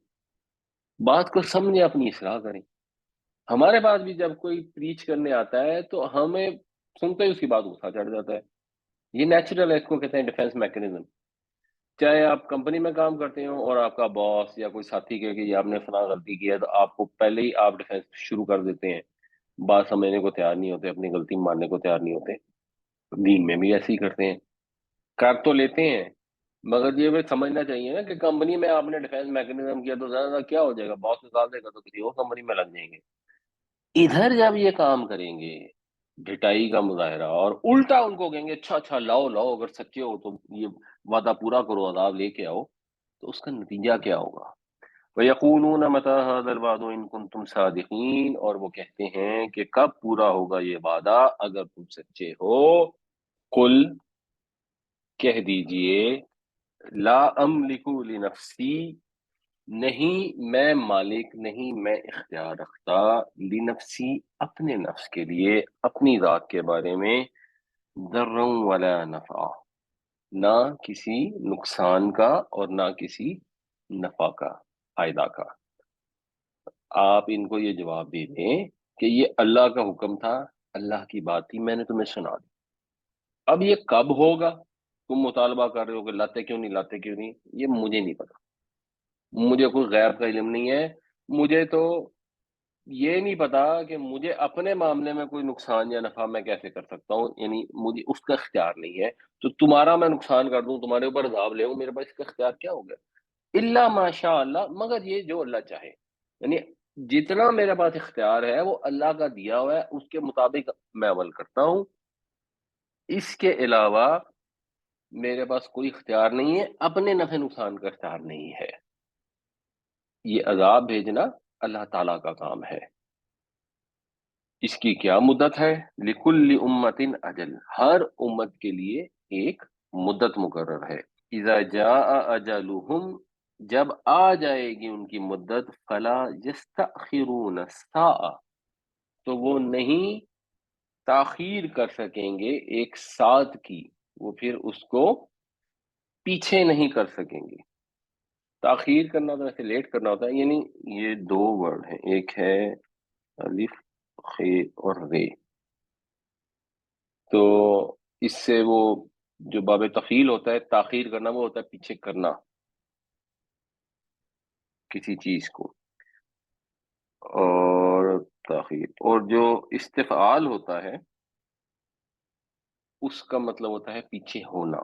بات کو سمجھیں، اپنی اصلاح کریں۔ ہمارے پاس بھی جب کوئی پریچ کرنے آتا ہے تو ہمیں سنتے ہی اس کی بات غصہ چڑھ جاتا ہے، یہ نیچرل ہے، اس کو کہتے ہیں ڈیفenس میکنزم۔ چاہے آپ کمپنی میں کام کرتے ہوں اور آپ کا باس یا کوئی ساتھی کہے کہ یہ آپ نے فلاں غلطی کی ہے، تو آپ کو پہلے ہی آپ ڈیفenس شروع کر دیتے ہیں، بات سمجھنے کو تیار نہیں ہوتے، اپنی غلطی ماننے کو تیار نہیں ہوتے۔ دین میں بھی ایسے ہی کرتے ہیں، کر تو لیتے ہیں، مگر یہ بھی سمجھنا چاہیے نا کہ کمپنی میں آپ نے ڈیفenس میکنزم کیا تو زیادہ کیا ہو جائے گا، باس نکال دے گا تو کسی اور کمپنی میں لگ جائیں گے۔ ادھر جب یہ کام کریں گے ڈٹائی کا مظاہرہ، اور الٹا ان کو کہیں گے اچھا اچھا لاؤ لاؤ، اگر سچے ہو تو یہ وعدہ پورا کرو، عذاب لے کے آؤ، تو اس کا نتیجہ کیا ہوگا؟ وَيَقُولُونَ مَتَىٰ هَٰذَا الْوَعْدُ إِن كُنتُمْ صَادِقِينَ، اور وہ کہتے ہیں کہ کب پورا ہوگا یہ وعدہ اگر تم سچے ہو۔ قل، کہہ دیجئے، لا املک لنفسی، نہیں میں مالک نہیں، میں اختیار رکھتا، لنفسی اپنے نفس کے لیے، اپنی ذات کے بارے میں، ضرا ولا نفع، نہ کسی نقصان کا اور نہ کسی نفع کا، فائدہ کا۔ آپ ان کو یہ جواب دے دیں کہ یہ اللہ کا حکم تھا، اللہ کی بات تھی، میں نے تمہیں سنا دی، اب یہ کب ہوگا تم مطالبہ کر رہے ہو کہ لاتے کیوں نہیں، لاتے کیوں نہیں، یہ مجھے نہیں پتا، مجھے کوئی غیب کا علم نہیں ہے، مجھے تو یہ نہیں پتا کہ مجھے اپنے معاملے میں کوئی نقصان یا نفع میں کیسے کر سکتا ہوں، یعنی مجھے اس کا اختیار نہیں ہے، تو تمہارا میں نقصان کر دوں، تمہارے اوپر عذاب لے ہوں، میرے پاس اس کا اختیار کیا ہو گیا؟ الا ماشاء اللہ، مگر یہ جو اللہ چاہے، یعنی جتنا میرے پاس اختیار ہے وہ اللہ کا دیا ہوا ہے، اس کے مطابق میں عمل کرتا ہوں، اس کے علاوہ میرے پاس کوئی اختیار نہیں ہے، اپنے نفع نقصان کا اختیار نہیں ہے، یہ عذاب بھیجنا اللہ تعالیٰ کا کام ہے۔ اس کی کیا مدت ہے؟ لکل امت اجل، ہر امت کے لیے ایک مدت مقرر ہے۔ اذا جاء اجلہم، جب آ جائے گی ان کی مدت، فلا یستأخرون الساعة، تو وہ نہیں تاخیر کر سکیں گے ایک ساتھ کی، وہ پھر اس کو پیچھے نہیں کر سکیں گے۔ تاخیر کرنا تو ایسے لیٹ کرنا ہوتا ہے، یعنی یہ دو ورڈ ہیں، ایک ہے الف خ اور رے، تو اس سے وہ جو باب تفعیل ہوتا ہے تاخیر کرنا، وہ ہوتا ہے پیچھے کرنا کسی چیز کو، اور تاخیر، اور جو استفعال ہوتا ہے اس کا مطلب ہوتا ہے پیچھے ہونا،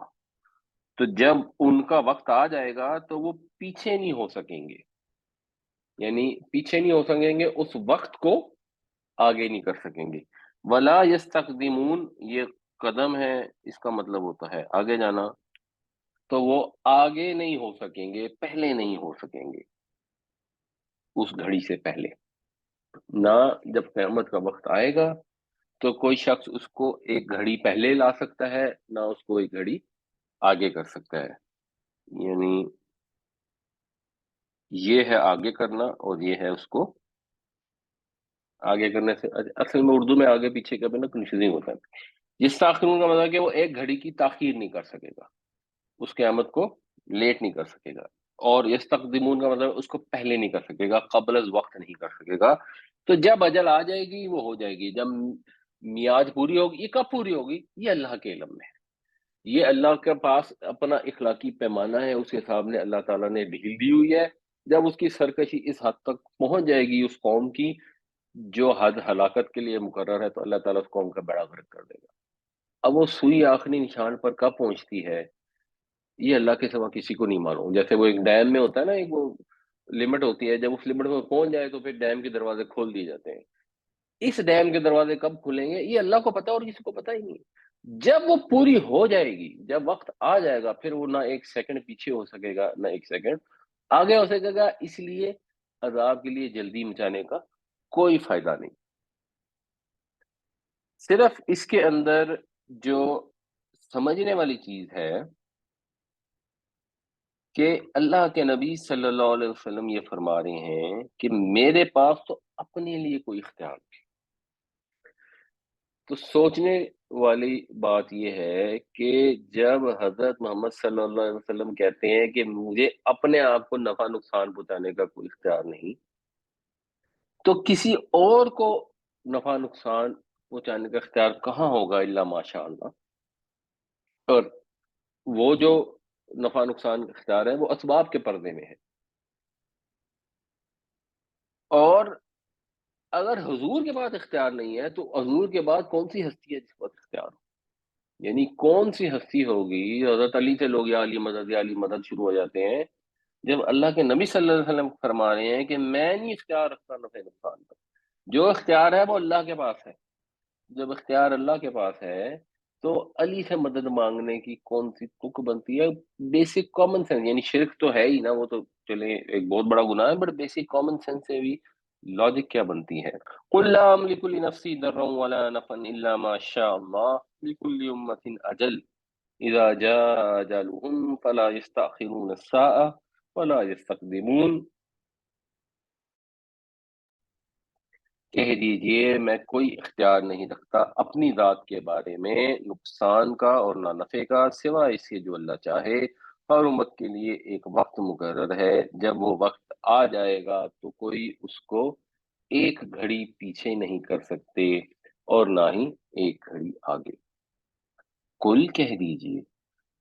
تو جب ان کا وقت آ جائے گا تو وہ پیچھے نہیں ہو سکیں گے، یعنی پیچھے نہیں ہو سکیں گے، اس وقت کو آگے نہیں کر سکیں گے۔ ولا یستقدمون، یہ قدم ہے، اس کا مطلب ہوتا ہے آگے جانا، تو وہ آگے نہیں ہو سکیں گے، پہلے نہیں ہو سکیں گے اس گھڑی سے پہلے، نہ جب قیامت کا وقت آئے گا تو کوئی شخص اس کو ایک گھڑی پہلے لا سکتا ہے، نہ اس کو ایک گھڑی آگے کر سکتا ہے، یعنی یہ ہے آگے کرنا اور یہ ہے اس کو آگے کرنے سے، اصل میں اردو میں آگے پیچھے کا بھی نا کنفیوزنگ ہوتا ہے۔ جس تاخیر کا مطلب ہے کہ وہ ایک گھڑی کی تاخیر نہیں کر سکے گا، اس قیامت کو لیٹ نہیں کر سکے گا، اور یستقدمون کا مطلب اس کو پہلے نہیں کر سکے گا، قبل از وقت نہیں کر سکے گا، تو جب اجل آ جائے گی وہ ہو جائے گی، جب میعاد پوری ہوگی، یہ کب پوری ہوگی یہ اللہ کے علم میں ہے، یہ اللہ کے پاس اپنا اخلاقی پیمانہ ہے، اس کے سامنے اللہ تعالیٰ نے ڈھیل دی ہوئی ہے، جب اس کی سرکشی اس حد تک پہنچ جائے گی اس قوم کی جو حد ہلاکت کے لیے مقرر ہے، تو اللہ تعالیٰ اس قوم کا بیڑا غرق کر دے گا۔ اب وہ سوئی آخری نشان پر کب پہنچتی ہے یہ اللہ کے سوا کسی کو نہیں معلوم، جیسے وہ ایک ڈیم میں ہوتا ہے نا، ایک وہ لمٹ ہوتی ہے، جب اس لمٹ میں پہنچ جائے تو پھر ڈیم کے دروازے کھول دیے جاتے ہیں، اس ڈیم کے دروازے کب کھلیں گے یہ اللہ کو پتا اور کسی کو پتا ہی نہیں، جب وہ پوری ہو جائے گی، جب وقت آ جائے گا، پھر وہ نہ ایک سیکنڈ پیچھے ہو سکے گا نہ ایک سیکنڈ آگے ہو سکے گا، اس لیے عذاب کے لیے جلدی مچانے کا کوئی فائدہ نہیں۔ صرف اس کے اندر جو سمجھنے والی چیز ہے کہ اللہ کے نبی صلی اللہ علیہ وسلم یہ فرما رہے ہیں کہ میرے پاس تو اپنے لیے کوئی اختیار نہیں، تو سوچنے والی بات یہ ہے کہ جب حضرت محمد صلی اللہ علیہ وسلم کہتے ہیں کہ مجھے اپنے آپ کو نفع نقصان پہنچانے کا کوئی اختیار نہیں، تو کسی اور کو نفع نقصان پہنچانے کا اختیار کہاں ہوگا الا ماشاء اللہ؟ اور وہ جو نفع نقصان کا اختیار ہے وہ اسباب کے پردے میں ہے، اور اگر حضور کے پاس اختیار نہیں ہے تو حضور کے بعد کون سی ہستی ہے جس کے پاس اختیار ہو؟ یعنی کون سی ہستی ہوگی؟ حضرت علی سے لوگ یا علی مدد شروع ہو جاتے ہیں، جب اللہ کے نبی صلی اللہ علیہ وسلم فرما رہے ہیں کہ میں نہیں اختیار رکھتا نفع نقصان کا، جو اختیار ہے وہ اللہ کے پاس ہے، جب اختیار اللہ کے پاس ہے تو علی سے مدد مانگنے کی کون سی تک بنتی ہے؟ بیسک کامن سینس، یعنی شرک تو ہے ہی نا، وہ تو چلے ایک بہت بڑا گناہ ہے، بٹ بیسک کامن سینس سے بھی لاجک کیا بنتی ہے؟ قل لا املک لنفسی ضرا ولا نفعا الا ما شاء الله لكل امة اجل اذا جاء اجلهم فلا يستأخرون الساعة ولا يستقدمون، کہہ دیجئے میں کوئی اختیار نہیں رکھتا اپنی ذات کے بارے میں نقصان کا اور نہ نفع کا، سوائے اس کے جو اللہ چاہے، ہر امت کے لیے ایک وقت مقرر ہے، جب وہ وقت آ جائے گا تو کوئی اس کو ایک گھڑی پیچھے نہیں کر سکتے اور نہ ہی ایک گھڑی آگے۔ کل کہہ دیجئے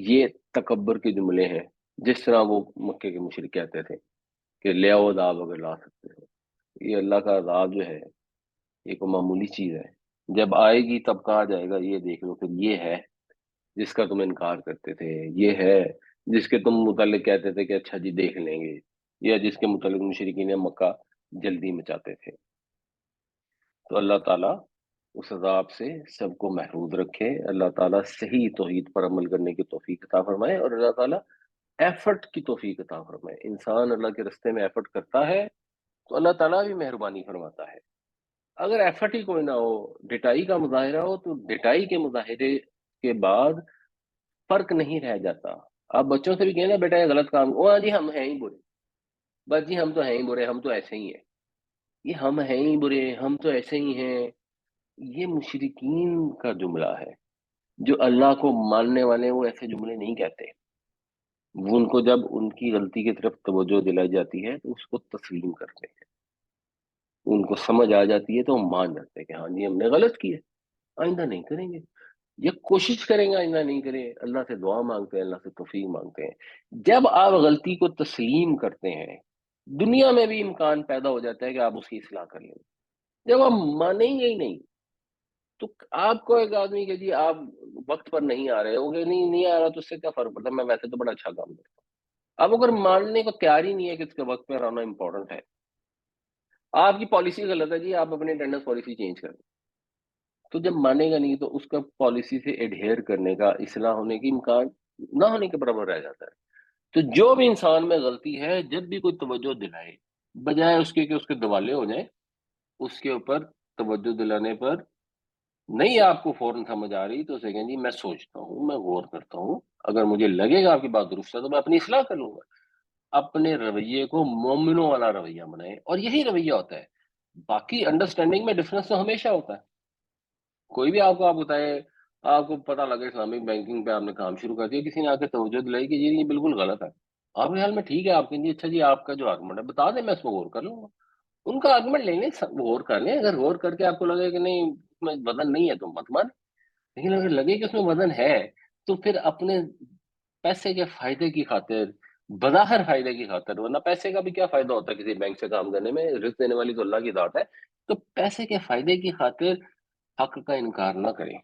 یہ تکبر کے جملے ہیں، جس طرح وہ مکے کے مشرک کہتے تھے کہ لے آؤ عذاب اگر لا سکتے ہو۔ یہ اللہ کا عذاب جو ہے یہ کوئی معمولی چیز ہے، جب آئے گی تب کہا جائے گا یہ دیکھ لو، پھر یہ ہے جس کا تم انکار کرتے تھے، یہ ہے جس کے تم متعلق کہتے تھے کہ اچھا جی دیکھ لیں گے، یا جس کے متعلق مشرکین مکہ جلدی مچاتے تھے۔ تو اللہ تعالیٰ اس عذاب سے سب کو محفوظ رکھے، اللہ تعالیٰ صحیح توحید پر عمل کرنے کی توفیق عطا فرمائے، اور اللہ تعالیٰ ایفرٹ کی توفیق عطا فرمائے۔ انسان اللہ کے رستے میں ایفرٹ کرتا ہے تو اللہ تعالیٰ بھی مہربانی فرماتا ہے۔ اگر ایفرٹ ہی کوئی نہ ہو، ڈٹائی کا مظاہرہ ہو، تو ڈٹائی کے مظاہرے کے بعد فرق نہیں رہ جاتا۔ آپ بچوں سے بھی کہیں نا بیٹا یہ غلط کام، او ہاں جی ہم ہیں ہی برے، بس جی ہم تو ہیں ہی برے، ہم تو ایسے ہی ہیں، یہ ہم ہیں ہی برے، ہم تو ایسے ہی ہیں، یہ مشرکین کا جملہ ہے۔ جو اللہ کو ماننے والے ہیں وہ ایسے جملے نہیں کہتے، وہ ان کو جب ان کی غلطی کی طرف توجہ دلائی جاتی ہے تو اس کو تسلیم کرتے ہیں، ان کو سمجھ آ جاتی ہے تو وہ مان جاتے ہیں کہ ہاں جی ہم نے غلط کیا، آئندہ نہیں کریں گے، یہ کوشش کریں گے آئندہ نہیں کریں، اللہ سے دعا مانگتے ہیں، اللہ سے توفیق مانگتے ہیں۔ جب آپ غلطی کو تسلیم کرتے ہیں، دنیا میں بھی امکان پیدا ہو جاتا ہے کہ آپ اس کی اصلاح کر لیں۔ جب آپ مانیں گے ہی نہیں تو آپ کو ایک آدمی کہ جی آپ وقت پر نہیں آ رہے ہو گے، نہیں آ رہا تو اس سے کیا فرق پڑتا ہے، میں ویسے تو بڑا اچھا کام کرتا ہوں۔ اب اگر ماننے کو تیار ہی نہیں ہے کہ اس کے وقت پہ آنا امپورٹنٹ ہے، آپ کی پالیسی غلط ہے جی، آپ اپنی اٹینڈنس پالیسی چینج کریں، تو جب مانے گا نہیں تو اس کا پالیسی سے ایڈہیر کرنے کا، اصلاح ہونے کی امکان نہ ہونے کے برابر رہ جاتا ہے۔ تو جو بھی انسان میں غلطی ہے، جب بھی کوئی توجہ دلائے، بجائے اس کے کہ اس کے دوالے ہو جائیں، اس کے اوپر توجہ دلانے پر نہیں آپ کو فوراً سمجھ آ رہی تو اسے کہیں جی میں سوچتا ہوں، میں غور کرتا ہوں، اگر مجھے لگے گا آپ کی بات درست ہے تو میں اپنی اصلاح کر لوں گا۔ اپنے رویے کو مومنوں والا رویہ بنائیں، اور یہی رویہ ہوتا ہے۔ باقی انڈرسٹینڈنگ میں ڈفرنس تو ہمیشہ ہوتا ہے، کوئی بھی آپ کو آپ بتائے، آپ کو پتہ لگے اسلامک بینکنگ پہ آپ نے کام شروع کر دیا، کسی نے آ کے توجہ دلائی کہ یہ بالکل غلط ہے، آپ کے خیال میں ٹھیک ہے، آپ کہیں گے اچھا جی آپ کا جو آرگومنٹ ہے بتا دیں میں اس کو غور کر لوں گا، ان کا آرگومنٹ لے لیں، غور کر لیں، اگر غور کر کے آپ کو لگے کہ نہیں اس میں وزن نہیں ہے تو مت مان، لیکن اگر لگے کہ اس میں وزن ہے تو پھر اپنے پیسے کے فائدے کی خاطر، بظاہر فائدے کی خاطر، ورنہ پیسے کا بھی کیا فائدہ ہوتا ہے کسی بینک سے کام کرنے میں، رزق دینے والی تو اللہ کی ذات ہے، تو پیسے کے فائدے کی خاطر حق کا انکار نہ کریں۔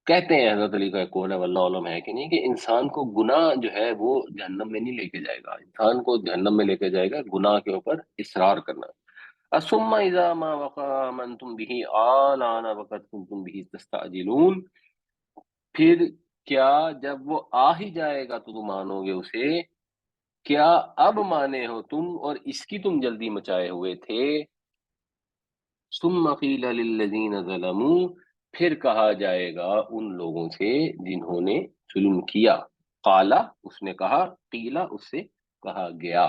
کہتے ہیں حضرت علی کا ایک قول ہے، واللہ علم ہے کہ نہیں، کہ انسان کو گناہ جو ہے وہ جہنم میں نہیں لے کے جائے گا، انسان کو جہنم میں لے کے جائے گا گناہ کے اوپر اصرار کرنا۔ ثم اذا ما وقع آمنتم به آلان وقد كنتم به تستعجلون، پھر کیا جب وہ آ ہی جائے گا تو تم مانو گے اسے، کیا اب مانے ہو تم اور اس کی تم جلدی مچائے ہوئے تھے۔ ثم قیل للذین ظلموا، پھر کہا جائے گا ان لوگوں سے جنہوں نے ظلم کیا، قالا اس نے کہا، قیلا اس سے کہا گیا،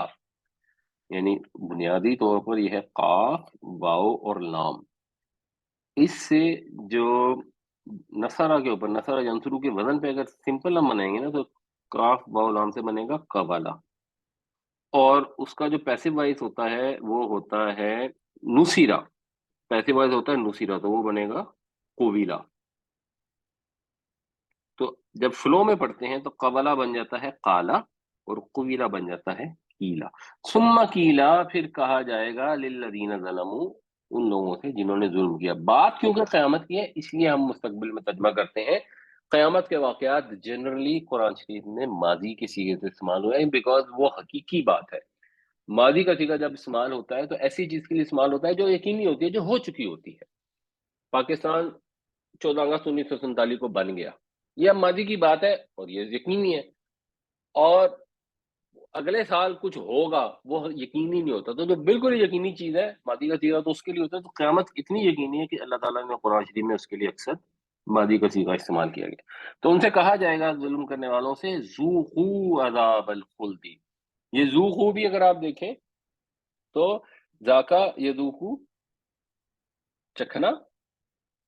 یعنی بنیادی طور پر یہ ہے قاف، واو اور لام، اس سے جو نصرہ کے اوپر، نصرہ ینصرو کے وزن پہ اگر سمپل ہم بنائیں گے نا تو کاف واو لام سے بنے گا قبلا، اور اس کا جو پیسو وائز ہوتا ہے وہ ہوتا ہے نصیرہ، پیسو وائز ہوتا ہے نصیرہ، تو وہ بنے گا قویلا۔ تو جب فلو میں پڑھتے ہیں تو قبلا بن جاتا ہے قالا، اور قویلا بن جاتا ہے کیلا۔ ثم کیلا، پھر کہا جائے گا للذین ظلموا، ان لوگوں سے جنہوں نے ظلم کیا۔ بات کیونکہ قیامت کی ہے اس لیے ہم مستقبل میں ترجمہ کرتے ہیں، قیامت کے واقعات جنرلی قرآن شریف میں ماضی کے سیغے سے استعمال ہوئے ہیں، بیکاز وہ حقیقی بات ہے۔ ماضی کا سیغہ جب استعمال ہوتا ہے تو ایسی چیز کے لیے استعمال ہوتا ہے جو یقینی ہوتی ہے، جو ہو چکی ہوتی ہے۔ پاکستان 14 اگست 1947 کو بن گیا، یہ اب ماضی کی بات ہے اور یہ یقینی ہے، اور اگلے سال کچھ ہوگا وہ یقینی نہیں ہوتا، تو جو بالکل یقینی چیز ہے ماضی کا سیغہ تو اس کے لیے ہوتا ہے، تو قیامت اتنی یقینی ہے کہ اللہ تعالیٰ نے قرآن شریف میں اس کے لیے اکثر ماضی کا سیغہ استعمال کیا گیا۔ تو ان سے کہا جائے گا ظلم کرنے والوں سے، ذوقوا عذاب الخلد، یہ ذوقوا بھی اگر آپ دیکھیں تو ذاکا یذوقو چکھنا،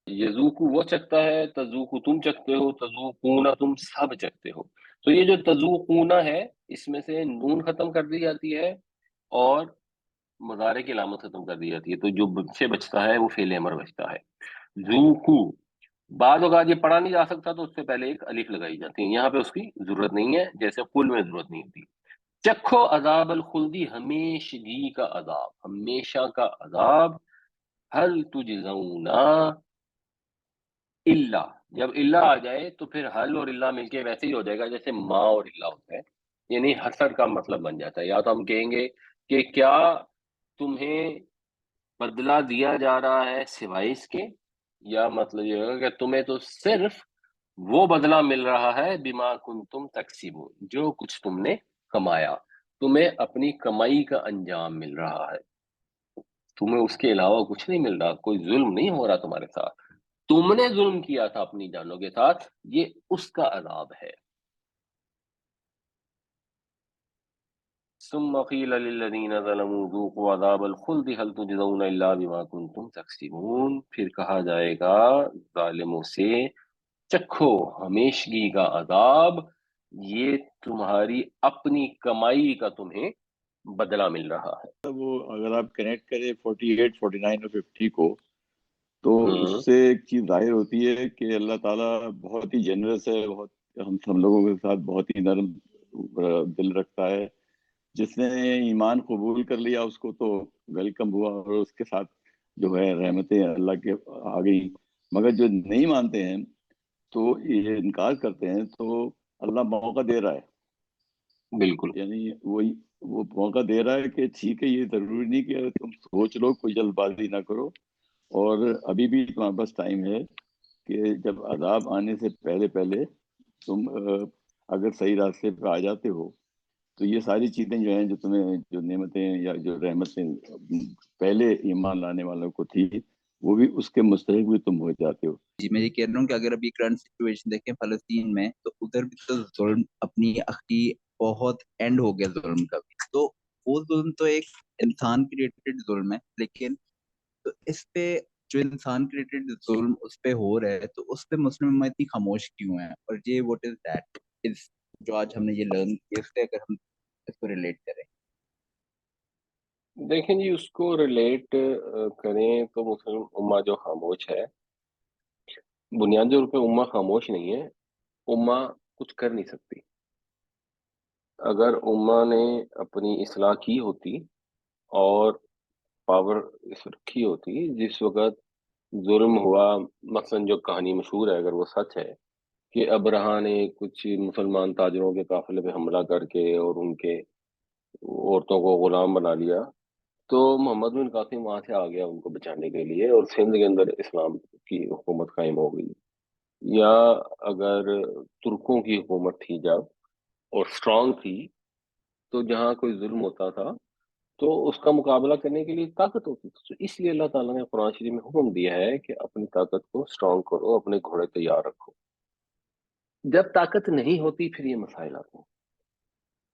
یذوقو وہ چکھتا ہے، تذوقو تم چکھتے ہو، تذوقون تم سب چکھتے ہو۔ تو یہ جو تذوقون ہے اس میں سے نون ختم کر دی جاتی ہے اور مضارع کی علامت ختم کر دی جاتی ہے، تو جو سے بچتا ہے وہ فعل امر بچتا ہے، ذوقو، بعض اوقات یہ پڑھا نہیں جا سکتا تو اس سے پہلے ایک الف لگائی جاتی ہے، یہاں پہ اس کی ضرورت نہیں ہے، جیسے قل میں ضرورت نہیں ہوتی۔ چکھو عذاب الخلدی، ہمیشگی کا عذاب، ہمیشہ کا عذاب، حل تجزون الا، جب الا آ جائے تو پھر حل اور الا مل کے ویسے ہی ہو جائے گا جیسے ما اور الا ہوتا ہے، یعنی حسر کا مطلب بن جاتا ہے۔ یا تو ہم کہیں گے کہ کیا تمہیں بدلہ دیا جا رہا ہے سوائے اس کے، یا مطلب یہ ہوگا کہ تمہیں تو صرف وہ بدلہ مل رہا ہے بما کنتم تکسبون، جو کچھ تم نے کمایا، تمہیں اپنی کمائی کا انجام مل رہا ہے، تمہیں اس کے علاوہ کچھ نہیں مل رہا، کوئی ظلم نہیں ہو رہا تمہارے ساتھ، تم نے ظلم کیا تھا اپنی جانوں کے ساتھ، یہ اس کا عذاب ہے۔ ثم قیل للذین ظلموا ذوقوا عذاب الخلد هل تجزون الا بما کنتم تکسبون، پھر کہا جائے گا ظالموں سے چکھو ہمیشگی کا عذاب، یہ تمہاری اپنی کمائی کا تمہیں بدلہ مل رہا ہے۔ وہ اگر آپ کنیکٹ کریں 48 49 اور 50 کو، تو اس ہوں سے ایک چیز ظاہر ہوتی ہے کہ اللہ تعالیٰ بہت ہی جنرس ہے، بہت ہم سب لوگوں کے ساتھ بہت ہی نرم دل رکھتا ہے۔ جس نے ایمان قبول کر لیا اس کو تو ویلکم ہوا، اور اس کے ساتھ جو ہے رحمتیں اللہ کے آ گئی، مگر جو نہیں مانتے ہیں تو یہ انکار کرتے ہیں، تو اللہ موقع دے رہا ہے، بالکل۔ یعنی وہی وہ موقع دے رہا ہے کہ ٹھیک ہے، یہ ضروری نہیں کہ تم سوچ لو، کوئی جلد بازی نہ کرو، اور ابھی بھی تمہارے پاس ٹائم ہے کہ جب عذاب آنے سے پہلے پہلے تم اگر صحیح راستے پہ آ جاتے ہو، تو یہ ساری چیزیں جو ہیں، جو تمہیں جو نعمتیں یا جو رحمتیں پہلے ایمان لانے والوں کو تھی، وہ بھی اس کے مستحق بھی تم ہو جاتے ہو۔ جی میں یہ کہہ رہا ہوں کہ اگر ابھی کرنٹ سچویشن دیکھیں فلسطین میں، تو ادھر بھی تو ظلم اپنی اخی بہت اینڈ ہو گیا ظلم کا بھی، تو وہ ظلم تو ایک انسان کریٹڈ ظلم ہے، لیکن تو اس پہ جو انسان کریٹڈ ظلم اس پہ ہو رہا ہے، تو اس پہ مسلم امت اتنی خاموش کیوں ہے؟ اور یہ واٹ از دیٹ از جو آج ہم نے یہ لرن کیا، اس پہ اگر ہم اس کو ریلیٹ کریں۔ دیکھیں جی، اس کو ریلیٹ کریں تو مسلم امہ جو خاموش ہے، بنیادی طور پہ امہ خاموش نہیں ہے، امہ کچھ کر نہیں سکتی۔ اگر امہ نے اپنی اصلاح کی ہوتی اور پاور اس رکھی ہوتی، جس وقت ظلم ہوا، مثلا جو کہانی مشہور ہے اگر وہ سچ ہے کہ ابرہہ نے کچھ مسلمان تاجروں کے قافلے پہ حملہ کر کے اور ان کے عورتوں کو غلام بنا لیا، تو محمد بن قاسم وہاں سے آ گیا ان کو بچانے کے لیے، اور سندھ کے اندر اسلام کی حکومت قائم ہو گئی۔ یا اگر ترکوں کی حکومت تھی جب اور اسٹرانگ تھی، تو جہاں کوئی ظلم ہوتا تھا تو اس کا مقابلہ کرنے کے لیے طاقت ہوتی تھی، تو اس لیے اللہ تعالیٰ نے قرآن شریف میں حکم دیا ہے کہ اپنی طاقت کو اسٹرانگ کرو، اپنے گھوڑے تیار رکھو۔ جب طاقت نہیں ہوتی پھر یہ مسائل آتے ہیں،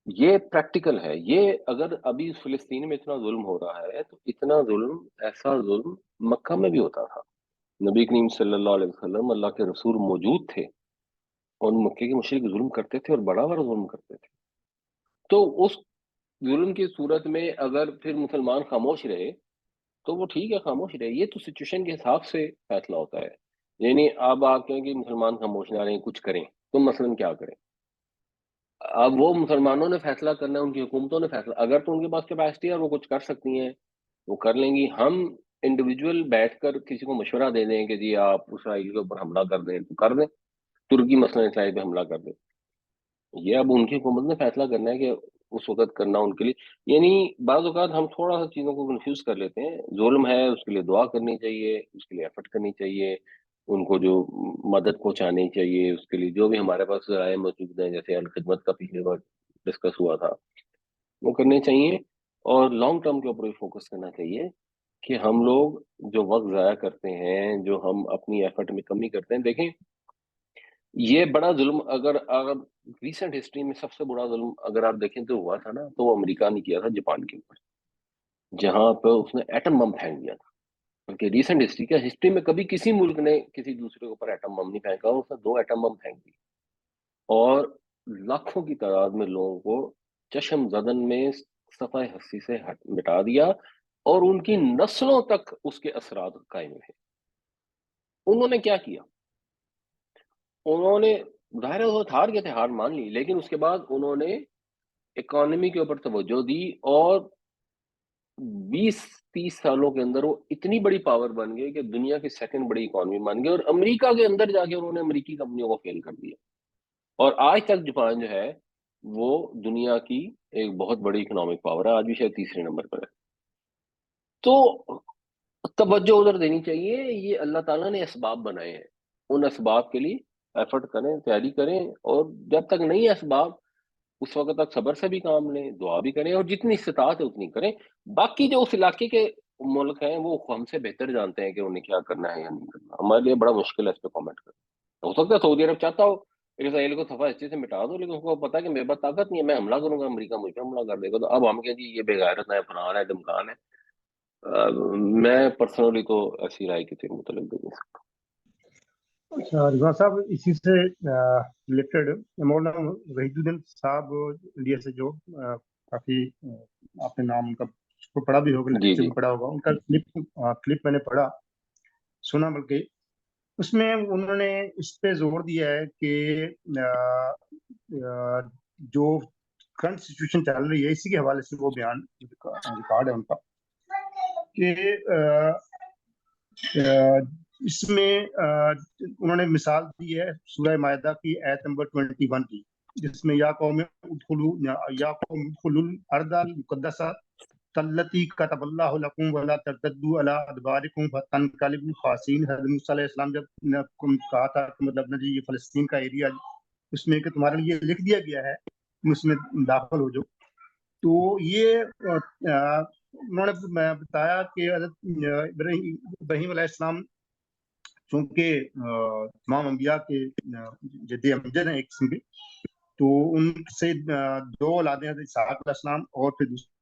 یہ پریکٹیکل ہے۔ یہ اگر ابھی فلسطین میں اتنا ظلم ہو رہا ہے تو اتنا ظلم، ایسا ظلم مکہ میں بھی ہوتا تھا، نبی کریم صلی اللہ علیہ وسلم اللہ کے رسول موجود تھے، اور مکے کے مشرک ظلم کرتے تھے اور بڑا بڑا ظلم کرتے تھے۔ تو اس ظلم کی صورت میں اگر پھر مسلمان خاموش رہے تو وہ ٹھیک ہے، خاموش رہے، یہ تو سچویشن کے حساب سے فیصلہ ہوتا ہے۔ یعنی اب آپ کہیں کہ مسلمان خاموش نہ رہیں، کچھ کریں، تو مثلا کیا کریں؟ اب وہ مسلمانوں نے فیصلہ کرنا ہے، ان کی حکومتوں نے فیصلہ، اگر تو ان کے پاس کیپیسٹی ہے اور وہ کچھ کر سکتی ہیں وہ کر لیں گی۔ ہم انڈیویجول بیٹھ کر کسی کو مشورہ دے دیں کہ جی آپ اسرائیل کے اوپر حملہ کر دیں تو کر دیں، ترکی مثلا اسرائیل پہ حملہ کر دیں، یہ اب ان کی حکومت نے فیصلہ کرنا ہے کہ اس وقت کرنا ان کے لیے۔ یعنی بعض اوقات ہم تھوڑا سا چیزوں کو کنفیوز کر لیتے ہیں، ظلم ہے اس کے لیے دعا کرنی چاہیے، اس کے لیے ایفرٹ کرنی چاہیے، ان کو جو مدد پہنچانی چاہیے، اس کے لیے جو بھی ہمارے پاس ذرائع موجود ہیں، جیسے الخدمت کا پچھلے بار ڈسکس ہوا تھا، وہ کرنے چاہیے، اور لانگ ٹرم کے اوپر بھی فوکس کرنا چاہیے کہ ہم لوگ جو وقت ضائع کرتے ہیں، جو ہم اپنی ایفرٹ میں کمی کرتے ہیں، دیکھیں یہ بڑا ظلم اگر آپ ریسنٹ ہسٹری میں سب سے بڑا ظلم اگر آپ دیکھیں تو ہوا تھا نا، تو وہ امریکہ نے کیا تھا جاپان کے اوپر، جہاں پہ اس نے ایٹم بم پھینک دیا تھا۔ بلکہ ریسنٹ ہسٹری کیا، ہسٹری میں کبھی کسی ملک نے کسی دوسرے کے اوپر ایٹم بم نہیں پھینکا، اس نے 2 ایٹم بم پھینک دی اور لاکھوں کی تعداد میں لوگوں کو چشم زدن میں صفحہ ہستی سے مٹا دیا، اور ان کی نسلوں تک اس کے اثرات قائم رہے۔ انہوں نے کیا کیا؟ انہوں نے ظاہر ہے وہ ہار گئے تھے، ہار مان لی، لیکن اس کے بعد انہوں نے اکانومی کے اوپر توجہ دی، اور 20-30 سالوں کے اندر وہ اتنی بڑی پاور بن گئے کہ دنیا کی سیکنڈ بڑی اکانومی بن گئی، اور امریکہ کے اندر جا کے انہوں نے امریکی کمپنیوں کو فیل کر دیا، اور آج تک جاپان جو ہے وہ دنیا کی ایک بہت بڑی اکنامک پاور ہے، آج بھی شاید تیسرے نمبر پر ہے۔ تو توجہ ادھر دینی چاہیے، یہ اللہ تعالیٰ نے اسباب بنائے ہیں، ان اسباب کے لیے ایفرٹ کریں، تیاری کریں، اور جب تک نہیں اسباب اس وقت تک صبر سے بھی کام لیں، دعا بھی کریں، اور جتنی استطاعت ہے اتنی کریں۔ باقی جو اس علاقے کے ملک ہیں وہ ہم سے بہتر جانتے ہیں کہ انہیں کیا کرنا ہے یا نہیں کرنا، ہمارے لیے بڑا مشکل ہے اس پہ کامنٹ کرنا۔ ہو سکتا ہے سعودی عرب چاہتا ہو اسرائیل کو صفحہ ہستی سے مٹا دو، لیکن اس کو پتا ہے کہ میرے پاس طاقت نہیں ہے، میں حملہ کروں گا، امریکہ مجھ پہ حملہ کر دے گا، تو اب ہم کہیں جی یہ بے غیرت ہے، فلان ہے، دمکان ہے۔ میں پرسنلی تو ایسی رائے کسی کو متعلق دے نہیں سکتا۔ اچھا رضوان صاحب، اسی سے ریلیٹڈ مولانا وحید الدین صاحب انڈیا سے جو کافی آپ نے نام ان کا پڑھا بھی ہوگا، جی جی پڑھا ہوگا، ان کا کلپ میں نے پڑھا سنا، بلکہ اس میں انہوں نے اس پہ زور دیا ہے کہ جو کرنٹ سچویشن چل رہی ہے اسی کے حوالے سے وہ بیان ریکارڈ ہے ان کا کہ اس میں انہوں نے مثال دی ہے سورہ مائدہ کی آیت نمبر 21 کی، جس میں یا قوم ادخلوا الارض المقدسہ التی کتب اللہ لکم ولا ترتدوا علی ادبارکم فتنقلبوا خاسرین۔ حضرت موسیٰ علیہ السلام جب کہا تھا کہ مطلب جی یہ فلسطین کا ایریا اس میں کہ تمہارے لیے لکھ دیا گیا ہے تم اس میں داخل ہو جاؤ، تو یہ انہوں نے بتایا کہ حضرت ابراہیم علیہ السلام چونکہ تمام انبیاء کے جد امجد ہیں ایک قسم کے، تو ان سے دو اولادیں حضرت اسحاق علیہ السلام اور پھر دوسری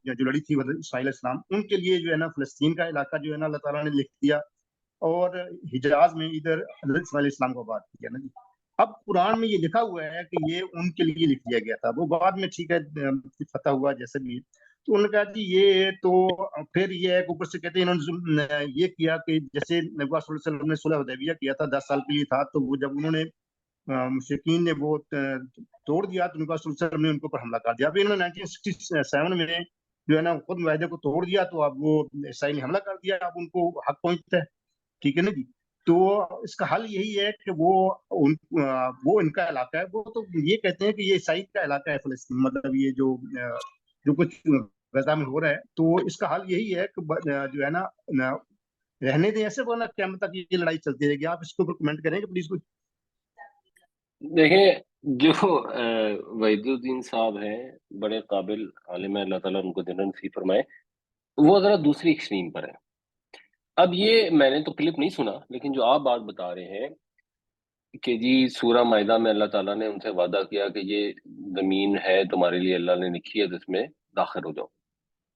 جو لڑی تھی حضرت اسماعیل علیہ السلام، ان کے لیے جو ہے نا فلسطین کا علاقہ جو ہے نا اللہ تعالیٰ نے لکھ دیا، اور حجاز میں ادھر حضرت اسماعیل علیہ السلام کو آباد کیا نا جی۔ اب قرآن میں یہ لکھا ہوا ہے کہ یہ ان کے لیے لکھ دیا گیا تھا، وہ بعد میں ٹھیک ہے فتح ہوا جیسے بھی، تو انہوں نے کہا جی یہ تو پھر یہ ہے اوپر سے کہتے ہیں انہوں نے یہ کیا کہ جیسے نبی صلی اللہ علیہ وسلم نے صلح حدیبیہ کیا تھا 10 سال کے لیے تھا، تو وہ جب انہوں نے مشرکین نے وہ توڑ دیا تو نبی صلی اللہ علیہ وسلم نے ان کے اوپر حملہ کر دیا۔ اب انہوں نے 1967 میں جو ہے نا خود معاہدے کو توڑ دیا، تو اب وہ اسرائیل نے حملہ کر دیا، اب ان کو حق پہنچتا ہے، ٹھیک ہے نا جی۔ تو اس کا حل یہی ہے کہ وہ ان کا علاقہ ہے، وہ تو یہ کہتے ہیں کہ یہ عیسائی کا علاقہ ہے فلسطین، مطلب یہ جو کچھ غزہ میں ہو رہا ہے، تو اس کا حل یہی ہے کہ جو ہے نا رہنے دیں ایسے، ورنہ قیامت تک یہ لڑائی چلتی رہے گی۔ آپ اس کے اوپر کمنٹ کریں گے پلیز کوئی؟ دیکھیں، جو وحید الدین صاحب ہیں بڑے قابل عالم ہیں، اللہ تعالیٰ ان کو جنت نصیب فرمائے، وہ ذرا دوسری ایکسٹریم پر ہے۔ اب یہ میں نے تو کلپ نہیں سنا، لیکن جو آپ بات بتا رہے ہیں کہ جی سورہ مائدہ میں اللہ تعالیٰ نے ان سے وعدہ کیا کہ یہ زمین ہے تمہارے لیے اللہ نے لکھی ہے، جس میں داخل ہو جاؤ،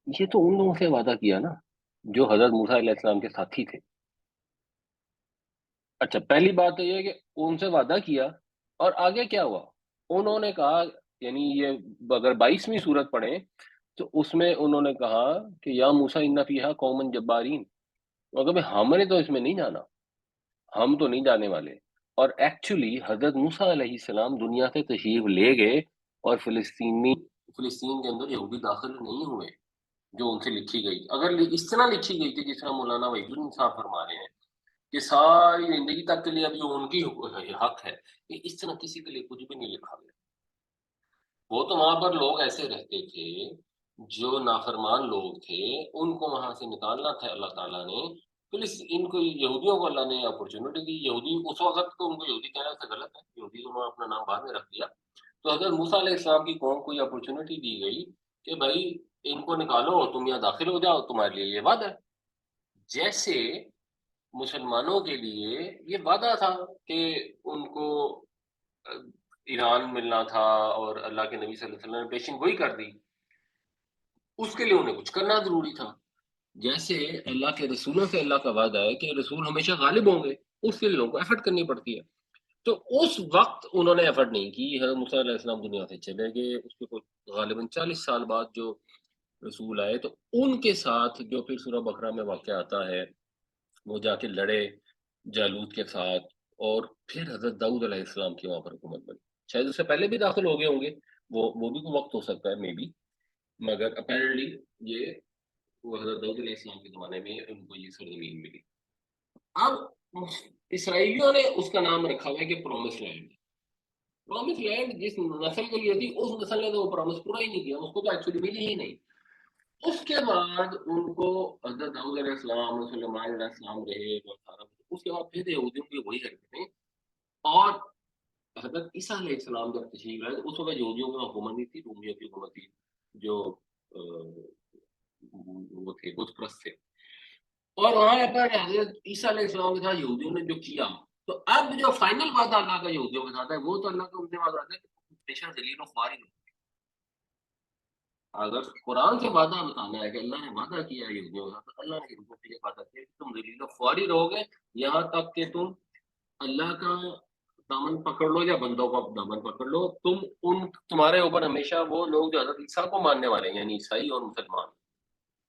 یہ تو ان لوگوں سے وعدہ کیا نا جو حضرت موسیٰ علیہ السلام کے ساتھی تھے۔ اچھا، پہلی بات تو یہ ہے کہ ان سے وعدہ کیا، اور آگے کیا ہوا؟ انہوں نے کہا، یعنی یہ اگر 22ویں سورت پڑھیں تو اس میں انہوں نے کہا کہ یا موسیٰ ان فیہا قوما جبارین، مگر ہم نے تو اس میں نہیں جانا، ہم تو نہیں جانے والے۔ اور ایکچولی حضرت موسیٰ علیہ السلام دنیا سے تشریف لے گئے، اور فلسطین کے اندر یہودی داخل نہیں ہوئے جو ان سے لکھی گئی۔ اگر اس طرح لکھی گئی تھی جس طرح مولانا وحید الدین صاحب فرما رہے ہیں کہ ساری زندگی تک کے لیے اب جو ان کی حق ہے، کہ اس طرح کسی کے لیے کچھ بھی نہیں لکھا گیا۔ وہ تو وہاں پر لوگ ایسے رہتے تھے جو نافرمان لوگ تھے، ان کو وہاں سے نکالنا تھا اللہ تعالیٰ نے، پولیس ان کو یہودیوں کو اللہ نے اپرچونٹی دی۔ یہودی اس وقت تو ان کو یہودی کہنا سے غلط ہے، یہودی انہوں نے اپنا نام بعد میں رکھ دیا، تو حضرت موسیٰ علیہ السلام کی قوم کو یہ اپرچونٹی دی گئی کہ بھائی ان کو نکالو، تم یہاں داخل ہو جاؤ، تمہارے لیے یہ وعدہ ہے۔ جیسے مسلمانوں کے لیے یہ وعدہ تھا کہ ان کو ایران ملنا تھا، اور اللہ کے نبی صلی اللہ علیہ وسلم نے پیشن گوئی کر دی، اس کے لیے انہیں کچھ کرنا ضروری تھا۔ جیسے اللہ کے رسولوں سے اللہ کا وعدہ ہے کہ رسول ہمیشہ غالب ہوں گے، اس کے لیے لوگوں کو ایفرٹ کرنی پڑتی ہے۔ تو اس وقت انہوں نے ایفرٹ نہیں کی، حضرت موسیٰ علیہ السلام دنیا سے چلے گئے، اس کے کچھ غالباً 40 سال بعد جو رسول آئے، تو ان کے ساتھ جو پھر سورہ بقرہ میں واقعہ آتا ہے، وہ جا کے لڑے جالوت کے ساتھ، اور پھر حضرت داؤد علیہ السلام کی وہاں پر حکومت بنی. شاید اس سے پہلے بھی داخل ہو گئے ہوں گے, وہ بھی کوئی وقت ہو سکتا ہے مے بی, مگر اپیرنٹلی یہ وہ حضرت داؤد علیہ السلام کے زمانے میں ان کو یہ سرزمین ملی. اب اسرائیلیوں نے اس کا نام رکھا ہوا ہے کہ پرومس لینڈ. پرومس لینڈ جس نسل کے لیے تھی, اس نسل نے تو وہ پرومس پورا ہی نہیں کیا, اس کو تو ایکچولی ملی ہی نہیں. اس کے بعد ان کو حضرت داؤد علیہ السلام, سلیمان علیہ السلام رہے اور سارا, اس کے بعد پھر یہودیوں کی وہی حرکتیں. اور حضرت عیسیٰ علیہ السلام جب تشریف لائے, اس وقت یہودیوں کی حکومت نہیں تھی, رومیوں کی حکومت تھی, جو وہ تھے بت پرست تھے. اور وہاں پر حضرت عیسیٰ علیہ السلام کے ساتھ یہودیوں نے جو کیا, تو اب جو فائنل وعدہ اللہ کا یہودیوں کے ساتھ ہے, وہ تو اللہ کا ان سے وعدہ ہے کہ ہمیشہ ذلیل و خواری. اگر قرآن سے وعدہ بتانا ہے کہ اللہ نے وعدہ کیا ہے یہودیوں کے ساتھ, اللہ نے ان کو یہ وعدہ کیا کہ تم ذلیل و خواری رہو گے یہاں تک کہ تم اللہ کا دامن پکڑ لو یا بندوں کا دامن پکڑ لو. تمہارے اوپر ہمیشہ وہ لوگ جو حضرت عیسیٰ کو ماننے والے ہیں, یعنی عیسائی اور مسلمان,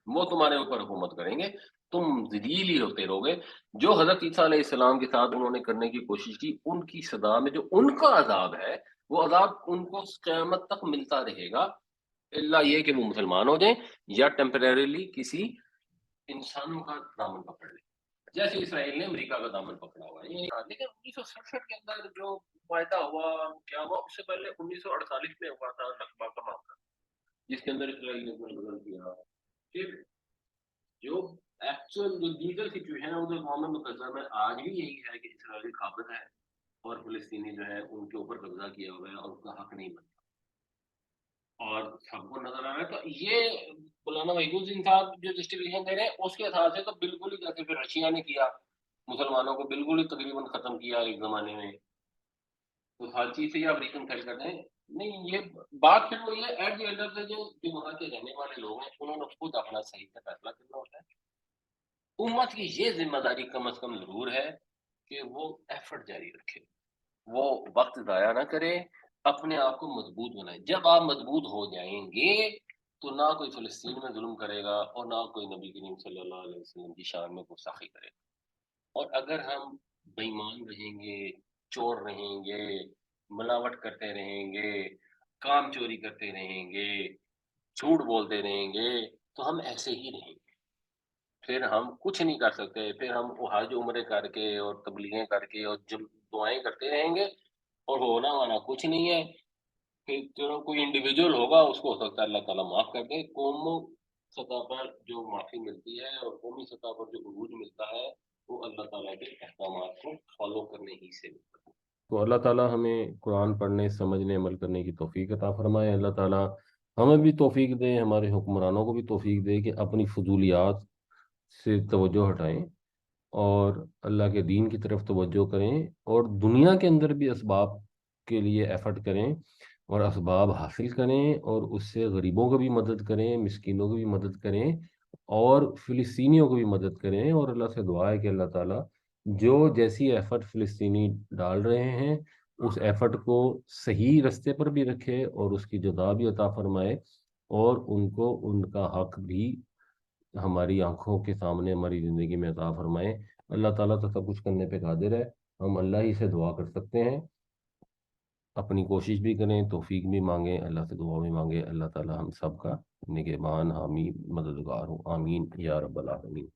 وہ تمہارے اوپر حکومت کریں گے, تم ذلیل ہی ہوتے رہو گے. جو حضرت عیسیٰ علیہ السلام کے ساتھ انہوں نے کرنے کی کوشش کی, ان کی صدا میں جو ان کا عذاب ہے, وہ عذاب ان کو قیامت تک ملتا رہے گا, اللہ یہ کہ وہ مسلمان ہو جائیں یا ٹیمپریریلی کسی انسانوں کا دامن پکڑ لیں, جیسے اسرائیل نے امریکہ کا دامن پکڑا ہوا ہے. لیکن 1967 کے اندر جو معاہدہ ہوا کیا ہوا, اس سے پہلے 1948 میں ہوا تھا نقبہ کا معاہدہ, جس کے اندر اسرائیل نے بدل کیا. پھر جو ایکچوئل جو لیگل سچویشن ہے وہ اقوام متحدہ میں آج بھی یہی ہے کہ اسرائیل قابض ہے اور فلسطینی جو ہے ان کے اوپر قبضہ کیا ہوا ہے اور اس کا حق نہیں بنتا, اور سب کو نظر آ رہا ہے. تو یہ مولانا وحید الدین صاحب جو جسٹیفیکیشن دے رہے ہیں, اس کے حساب سے تو بالکل ہی جیسے پھر رشیا نے کیا, مسلمانوں کو بالکل ہی تقریباً ختم کیا ایک زمانے میں, تو ہر چیز سے یہ امریکن فیل کر رہے ہیں. نہیں, یہ بات پھر وہ یہ at the end of the جو وہاں کے رہنے والے لوگ ہیں, انہوں نے خود اپنا صحیح سے فیصلہ کرنا ہوتا ہے. امت کی یہ ذمہ داری کم از کم ضرور ہے کہ وہ ایفرٹ جاری رکھے, وہ وقت ضائع نہ کرے, اپنے آپ کو مضبوط بنائے. جب آپ مضبوط ہو جائیں گے تو نہ کوئی فلسطین میں ظلم کرے گا اور نہ کوئی نبی کریم صلی اللہ علیہ وسلم کی شان میں گستاخی کرے گا. اور اگر ہم بے ایمان رہیں گے, چور رہیں گے, ملاوٹ کرتے رہیں گے, کام چوری کرتے رہیں گے, جھوٹ بولتے رہیں گے, تو ہم ایسے ہی رہیں گے. پھر ہم کچھ نہیں کر سکتے, پھر ہم حج عمرے کر کے اور تبلیغیں کر کے اور جب دعائیں کرتے رہیں گے اور ہونا وانا کچھ نہیں ہے. پھر جو کوئی انڈیویجول ہوگا اس کو ہو سکتا ہے اللہ تعالیٰ معاف کر دے. قوموں سطح پر جو معافی ملتی ہے اور قومی سطح پر جو عروج ملتا ہے, وہ اللہ تعالیٰ کے احکامات کو فالو کرنے ہی سے ملتا ہے. تو اللہ تعالیٰ ہمیں قرآن پڑھنے, سمجھنے, عمل کرنے کی توفیق عطا فرمائے. اللہ تعالیٰ ہمیں بھی توفیق دے, ہمارے حکمرانوں کو بھی توفیق دے کہ اپنی فضولیات سے توجہ ہٹائیں اور اللہ کے دین کی طرف توجہ کریں, اور دنیا کے اندر بھی اسباب کے لیے ایفرٹ کریں اور اسباب حاصل کریں, اور اس سے غریبوں کو بھی مدد کریں, مسکینوں کو بھی مدد کریں, اور فلسطینیوں کو بھی مدد کریں. اور اللہ سے دعا ہے کہ اللہ تعالیٰ جو جیسی ایفرٹ فلسطینی ڈال رہے ہیں اس ایفرٹ کو صحیح رستے پر بھی رکھے اور اس کی جزا بھی عطا فرمائے, اور ان کو ان کا حق بھی ہماری آنکھوں کے سامنے ہماری زندگی میں عطا فرمائے. اللہ تعالیٰ تو سب کچھ کرنے پہ قادر ہے, ہم اللہ ہی سے دعا کر سکتے ہیں. اپنی کوشش بھی کریں, توفیق بھی مانگیں, اللہ سے دعا بھی مانگیں. اللہ تعالیٰ ہم سب کا نگہبان, حامی, مددگار ہو. آمین یا رب العالمین.